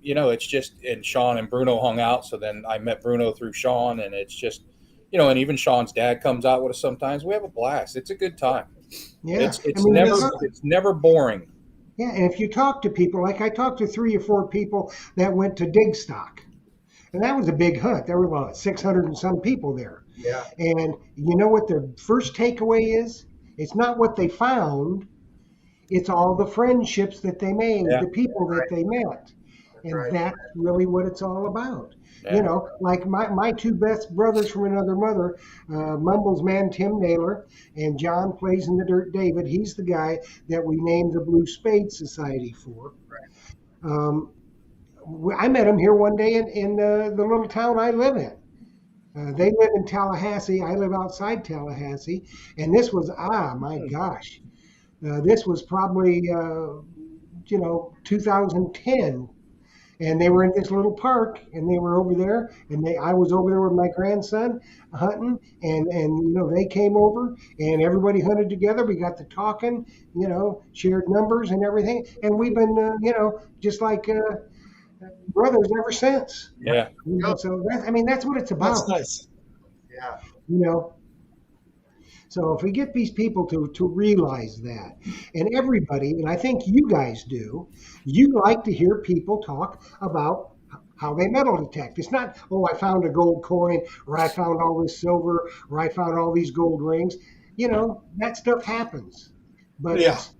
it's just, and Sean and Bruno hung out. So then I met Bruno through Sean, and it's just, and even Sean's dad comes out with us sometimes. We have a blast. It's a good time. Yeah. It's never boring. Yeah. And if you talk to people, like I talked to 3 or 4 people that went to Digstock, and that was a big hunt. There were about 600 and some people there. Yeah. And you know what their first takeaway is? It's not what they found. It's all the friendships that they made, the people that they met. And that's really what it's all about. Yeah. Like my 2 best brothers from another mother, Mumbles man Tim Naylor, and John plays in the Dirt David. He's the guy that we named the Blue Spade Society for. I met him here one day in the little town I live in. They live in Tallahassee. I live outside Tallahassee. And this was, my gosh. This was probably, 2010. And they were in this little park, and they were over there, and I was over there with my grandson hunting, and they came over, and everybody hunted together. We got to talking, shared numbers and everything, and we've been, just like brothers ever since. Yeah. So that's what it's about. That's nice. Yeah. So if we get these people to realize that, and everybody, and I think you guys do, you like to hear people talk about how they metal detect. It's not, I found a gold coin, or I found all this silver, or I found all these gold rings. That stuff happens. But it's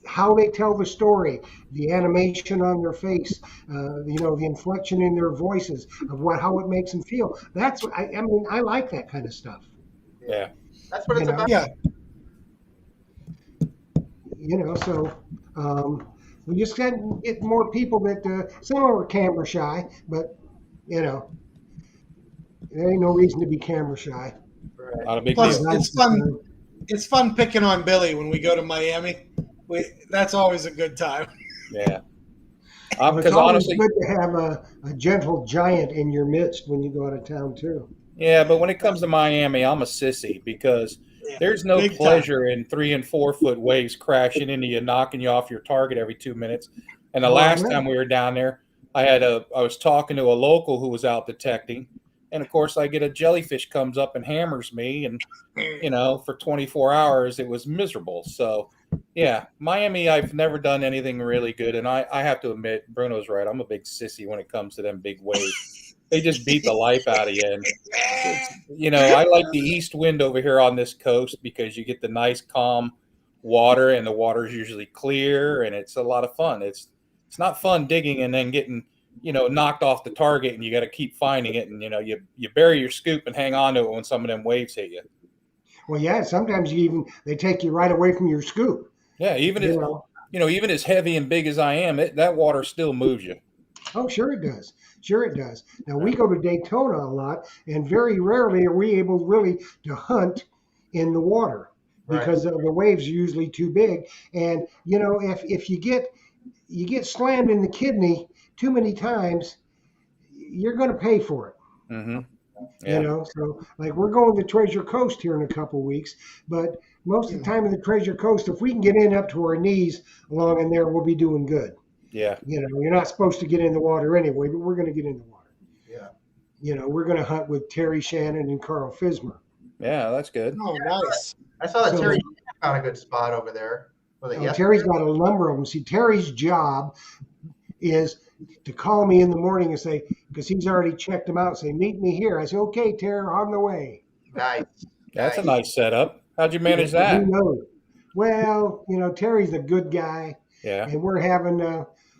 how they tell the story, the animation on their face, the inflection in their voices of how it makes them feel. That's what I like that kind of stuff. Yeah. That's what it's about. Yeah. So we just got to get more people that some are camera shy, but there ain't no reason to be camera shy. Not a big Plus, deal. it's fun. It's fun picking on Billy when we go to Miami. That's always a good time. Yeah. It's Because always honestly, good to have a gentle giant in your midst when you go out of town too. yeah, but when it comes to Miami, I'm a sissy because there's no Big pleasure in 3 and 4 foot waves crashing into you, knocking you off your target every 2 minutes. And the last time we were down there, I was talking to a local who was out detecting, and of course I get a jellyfish comes up and hammers me, and for 24 hours it was miserable. So yeah, Miami, I've never done anything really good, and I have to admit, Bruno's right. I'm a big sissy when it comes to them big waves. They just beat the life out of you. And, I like the east wind over here on this coast because you get the nice, calm water, and the water is usually clear, and it's a lot of fun. It's not fun digging and then getting knocked off the target, and you got to keep finding it, and you bury your scoop and hang on to it when some of them waves hit you. Well, yeah, sometimes they take you right away from your scoop. Yeah, even even as heavy and big as I am, that water still moves you. Oh, sure it does. Sure it does. Now, we go to Daytona a lot, and very rarely are we able really to hunt in the water because the waves are usually too big. And, if you get slammed in the kidney too many times, you're going to pay for it. Mm-hmm. Yeah. So like we're going to Treasure Coast here in a couple of weeks, but most of the time in the Treasure Coast, if we can get in up to our knees along in there, we'll be doing good. Yeah. You're not supposed to get in the water anyway, but we're going to get in the water. Yeah. We're going to hunt with Terry Shannon and Carl Fismer. Yeah, that's good. Oh, nice. I saw that Terry found a good spot over there. Terry's got a number of them. See, Terry's job is to call me in the morning and say, because he's already checked them out, say, meet me here. I say, okay, Terry, on the way. Nice. That's a nice setup. How'd you manage that? Well, Terry's a good guy. Yeah. And we're having,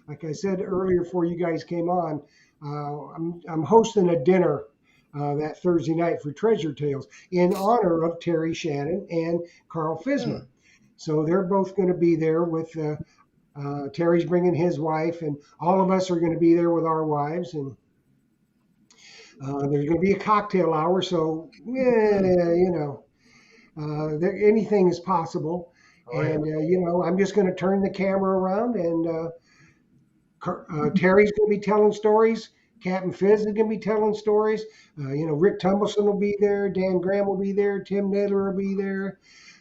like I said earlier before you guys came on, I'm hosting a dinner that Thursday night for Treasure Tales in honor of Terry Shannon and Carl Fismer. So they're both going to be there with Terry's bringing his wife, and all of us are going to be there with our wives. And there's going to be a cocktail hour. So, anything is possible. I'm just going to turn the camera around, and Terry's going to be telling stories. Captain Fizz is going to be telling stories. Rick Tumbleson will be there. Dan Graham will be there. Tim Nadler will be there.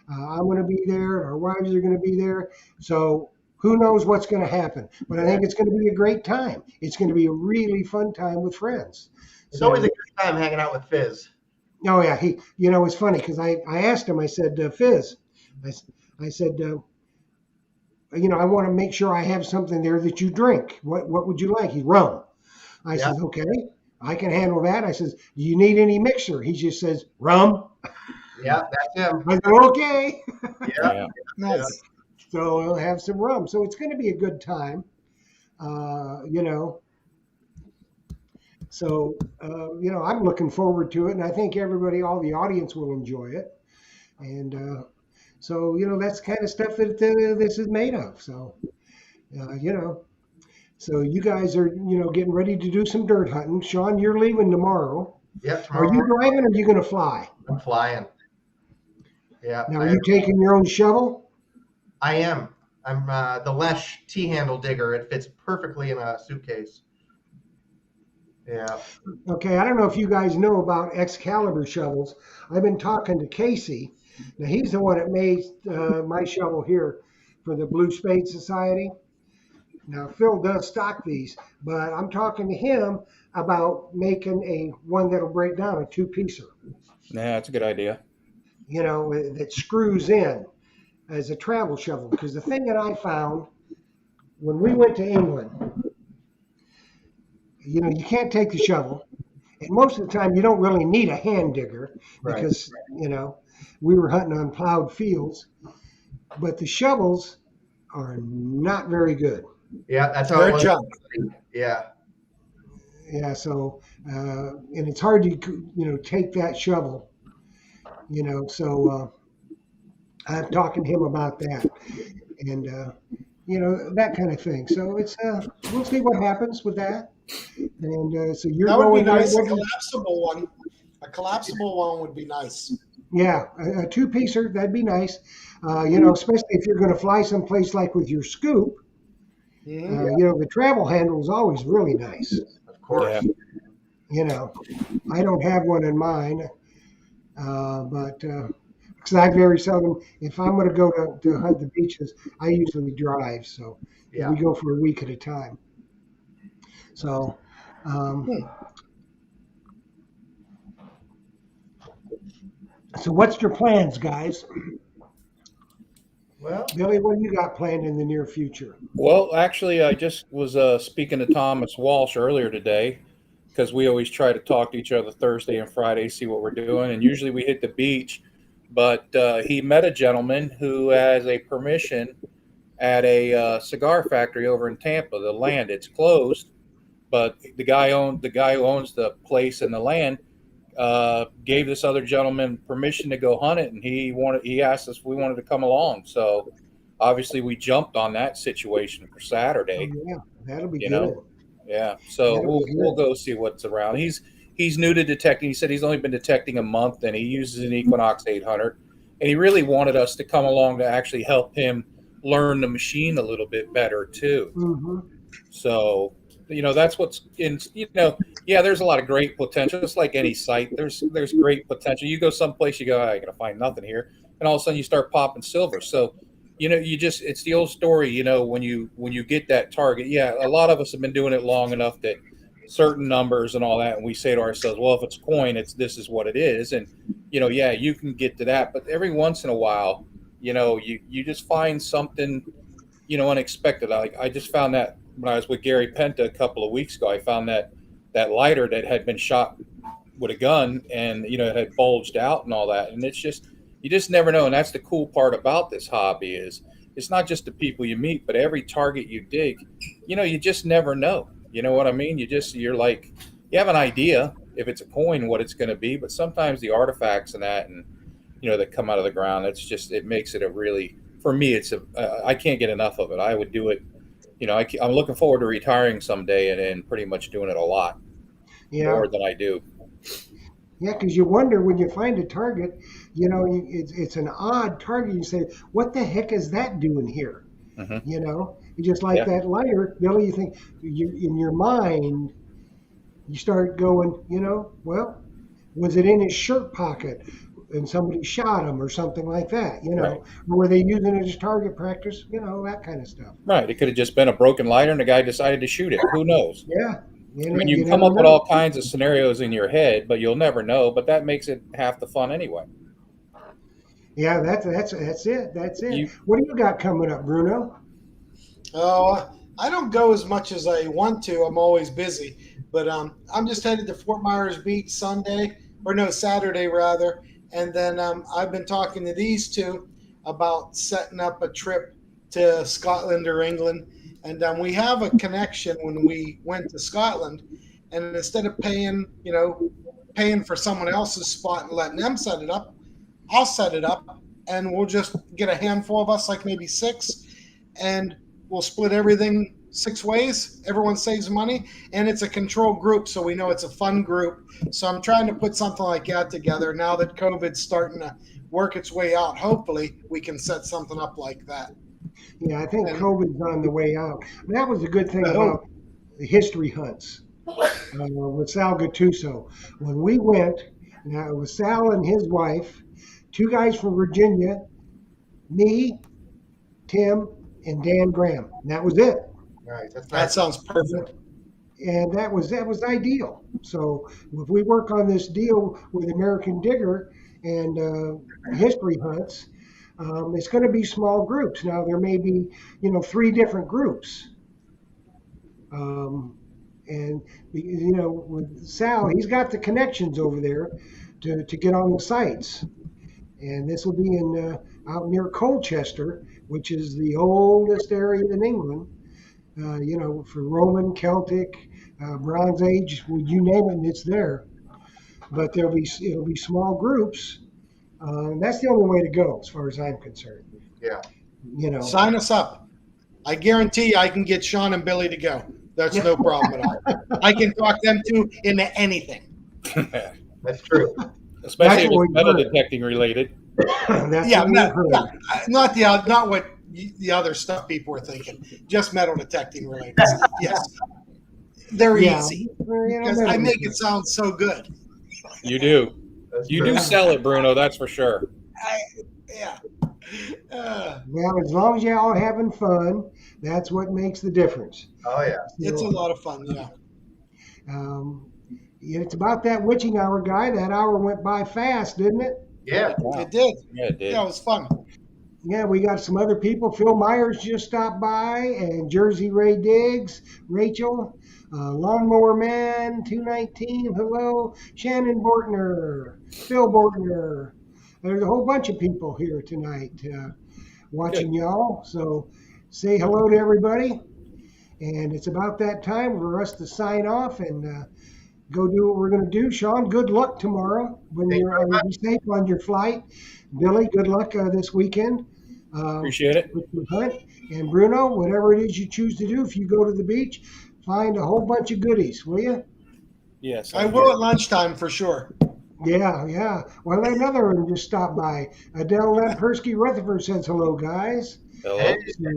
I'm going to be there. Our wives are going to be there. So who knows what's going to happen? But I think it's going to be a great time. It's going to be a really fun time with friends. It's always a good time hanging out with Fizz. Oh, yeah. It's funny because I asked him, I said, Fizz, I said, I want to make sure I have something there that you drink. What would you like? He's rum. I said, okay, I can handle that. I says, do you need any mixer? He just says, rum. Yeah, that's him. I said, okay. Yeah. Nice. So we'll have some rum. So it's going to be a good time, So, I'm looking forward to it. And I think all the audience will enjoy it. And so, that's the kind of stuff that this is made of. So, so you guys are, getting ready to do some dirt hunting. Sean, you're leaving tomorrow. Yep. Are you driving or are you going to fly? I'm flying. Yeah. Now, are you taking your own shovel? I am. I'm the Lesh T-handle digger. It fits perfectly in a suitcase. Yeah. Okay, I don't know if you guys know about Excalibur shovels. I've been talking to Casey. Now, he's the one that made my shovel here for the Blue Spade Society. Now, Phil does stock these, but I'm talking to him about making one that'll break down, a two-piecer. Yeah, that's a good idea. That screws in as a travel shovel. Because the thing that I found when we went to England, you can't take the shovel. And most of the time, you don't really need a hand digger because, we were hunting on plowed fields. But the shovels are not very good. Yeah, that's how it was. Yeah. Yeah, so, and it's hard to, take that shovel, so I'm talking to him about that. And, that kind of thing. So it's, we'll see what happens with that. And so you're that would going be nice. there. A collapsible one. A collapsible one would be nice. Yeah, a two-piecer, that'd be nice. Especially if you're going to fly someplace like with your scoop. The travel handle is always really nice. Of course. Yeah. I don't have one in mine, but because I very seldom, if I'm going to go to hunt the beaches, I usually drive. So we go for a week at a time. So, so what's your plans, guys? Well, Billy, what do you got planned in the near future? Well, actually, I just was speaking to Thomas Walsh earlier today because we always try to talk to each other Thursday and Friday, see what we're doing. And usually we hit the beach. But he met a gentleman who has a permission at a cigar factory over in Tampa. The land, it's closed, but the guy who owns the place and the land gave this other gentleman permission to go hunt it, and he asked us if we wanted to come along. So obviously we jumped on that situation for Saturday. Oh, yeah, that'll be You good. know? Yeah, so That'll be we'll good. go see what's around. He's new to detecting. He said he's only been detecting a month, and he uses an Equinox 800. And he really wanted us to come along to actually help him learn the machine a little bit better too. Hmm. So that's what's in. Yeah, there's a lot of great potential. Just like any site, there's great potential. You go someplace, you go, I'm gonna find nothing here, and all of a sudden you start popping silver. So it's the old story. When you get that target, yeah, a lot of us have been doing it long enough that certain numbers and all that, and we say to ourselves, well, if it's coin, this is what it is, and yeah, you can get to that, but every once in a while, you just find something, unexpected. I just found that when I was with Gary Penta a couple of weeks ago, I found that lighter that had been shot with a gun, and it had bulged out and all that, and it's just, you just never know. And that's the cool part about this hobby is it's not just the people you meet, but every target you dig, you just never know. You know what I mean? You're like, you have an idea if it's a coin, what it's going to be, but sometimes the artifacts and that, and that come out of the ground, it makes it a really, for me, I can't get enough of it. I would do it. I'm looking forward to retiring someday and pretty much doing it a lot more than I do. Yeah, because you wonder when you find a target, it's an odd target. You say, what the heck is that doing here? Mm-hmm. Just like that lighter, Billy, you think in your mind, you start going, well, was it in his shirt pocket and somebody shot him or something like that, Right. Or were they using it as target practice, that kind of stuff. Right. It could have just been a broken lighter and the guy decided to shoot it. Who knows? Yeah. I mean, you can come up with all kinds of scenarios in your head, but you'll never know. But that makes it half the fun anyway. Yeah, that's it. That's it. What do you got coming up, Bruno? Oh, I don't go as much as I want to. I'm always busy, but I'm just headed to Fort Myers Beach Saturday rather, and then I've been talking to these two about setting up a trip to Scotland or England, and we have a connection when we went to Scotland, and instead of paying for someone else's spot and letting them set it up, I'll set it up, and we'll just get a handful of us, like maybe 6, and we'll split everything 6 ways. Everyone saves money, and it's a control group, so we know it's a fun group. So I'm trying to put something like that together now that COVID's starting to work its way out. Hopefully, we can set something up like that. Yeah, I think COVID's on the way out. That was a good thing about the history hunts with Sal Gattuso. When we went, now it was Sal and his wife, 2 guys from Virginia, me, Tim, and Dan Graham. And that was it. Right. That sounds perfect. And that was ideal. So if we work on this deal with American Digger and history hunts, it's going to be small groups. Now there may be 3 different groups. And with Sal, he's got the connections over there to get on the sites. And this will be in out near Colchester, which is the oldest area in England. For Roman, Celtic, Bronze Age, you name it, it's there. But it'll be small groups. That's the only way to go, as far as I'm concerned. Yeah. Sign us up. I guarantee you I can get Sean and Billy to go. That's no problem at all. I can talk them two into anything. That's true. Especially if it's metal detecting related. Not what the other stuff people were thinking. Just metal detecting related. Yes. They're easy. Because I make it sound so good. You do. You do sell it, Bruno, that's for sure. Well, as long as y'all are having fun, that's what makes the difference. Oh, yeah. It's a lot of fun, yeah. It's about that witching hour, guy. That hour went by fast, didn't it? Yeah. Wow. It did. Yeah, it did. Yeah, it was fun. Yeah, we got some other people. Phil Myers just stopped by, and Jersey Ray Diggs, Rachel, Lawnmower Man, 219, hello, Shannon Bortner, Phil Bortner. There's a whole bunch of people here tonight watching y'all. So say hello to everybody. And it's about that time for us to sign off and go do what we're going to do. Sean, good luck tomorrow when Thank you you're very be safe on your flight. Billy, good luck this weekend Appreciate it. with your hunt. And Bruno, whatever it is you choose to do, if you go to the beach, find a whole bunch of goodies, will you? Yes, I will at lunchtime for sure. Yeah, yeah. Well, another one just stopped by. Adele Lempersky Rutherford says hello, guys. Hello. Hey, So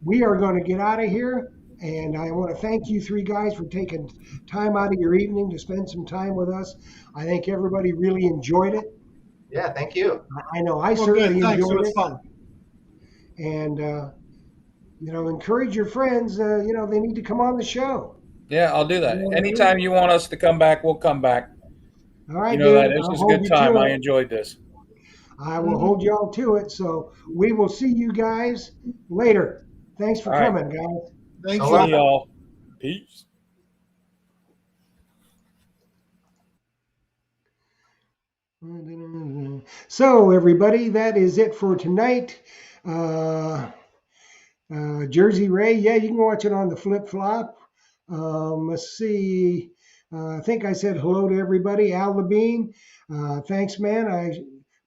we are going to get out of here. And I want to thank you three guys for taking time out of your evening to spend some time with us. I think everybody really enjoyed it. yeah, thank you. I know I Well, certainly good. Thanks. It enjoyed was it. fun. And, encourage your friends. They need to come on the show. Yeah, I'll do that. You know what I mean? Anytime you want us to come back, we'll come back. All right, You know that dude. this I'll was a hold good you time. to I it. enjoyed this. I will hold y'all to it. So we will see you guys later. Thanks for All right. coming, guys. Thank So you. See y'all. Peace. So, everybody, that is it for tonight. Jersey Ray, yeah, you can watch it on the flip flop. Let's see. I think I said hello to everybody. Al Labine, thanks, man. I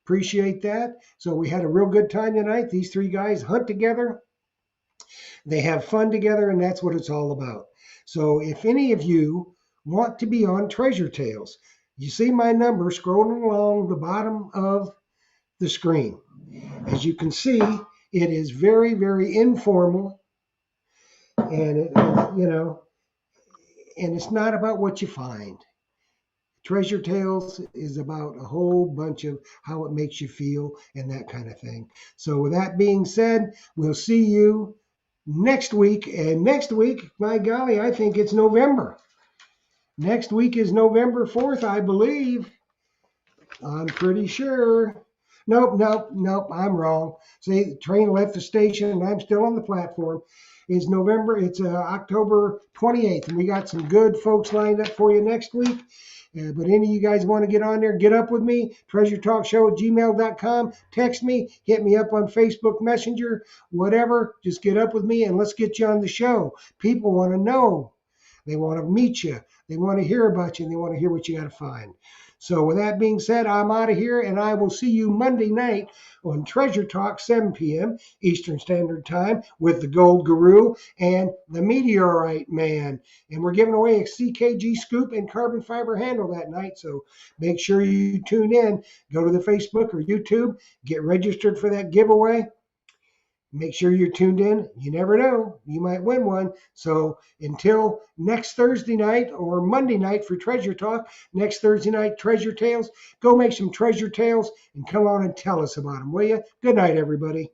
appreciate that. So, we had a real good time tonight. These three guys hunt together, they have fun together, and that's what it's all about. So, if any of you want to be on Treasure Tales, you see my number scrolling along the bottom of the screen. As you can see, it is very, very informal, and it is, and it's not about what you find. Treasure Tales is about a whole bunch of how it makes you feel and that kind of thing. So, with that being said, we'll see you next week. And next week, my golly, I think it's November. Next week is November 4th, I believe. I'm pretty sure. Nope. I'm wrong. See, the train left the station and I'm still on the platform. It's October 28th, and we got some good folks lined up for you next week. But any of you guys want to get on there, get up with me, treasuretalkshow@gmail.com. Text me, hit me up on Facebook Messenger, whatever. Just get up with me and let's get you on the show. People want to know. They want to meet you. They want to hear about you, and they want to hear what you got to find. So with that being said, I'm out of here, and I will see you Monday night on Treasure Talk, 7 p.m. Eastern Standard Time with the Gold Guru and the Meteorite Man. And we're giving away a CKG scoop and carbon fiber handle that night, so make sure you tune in. Go to the Facebook or YouTube, get registered for that giveaway. Make sure you're tuned in. You never know. You might win one. So until next Thursday night or Monday night for Treasure Talk, next Thursday night, Treasure Tales, go make some Treasure Tales and come on and tell us about them, will you? Good night, everybody.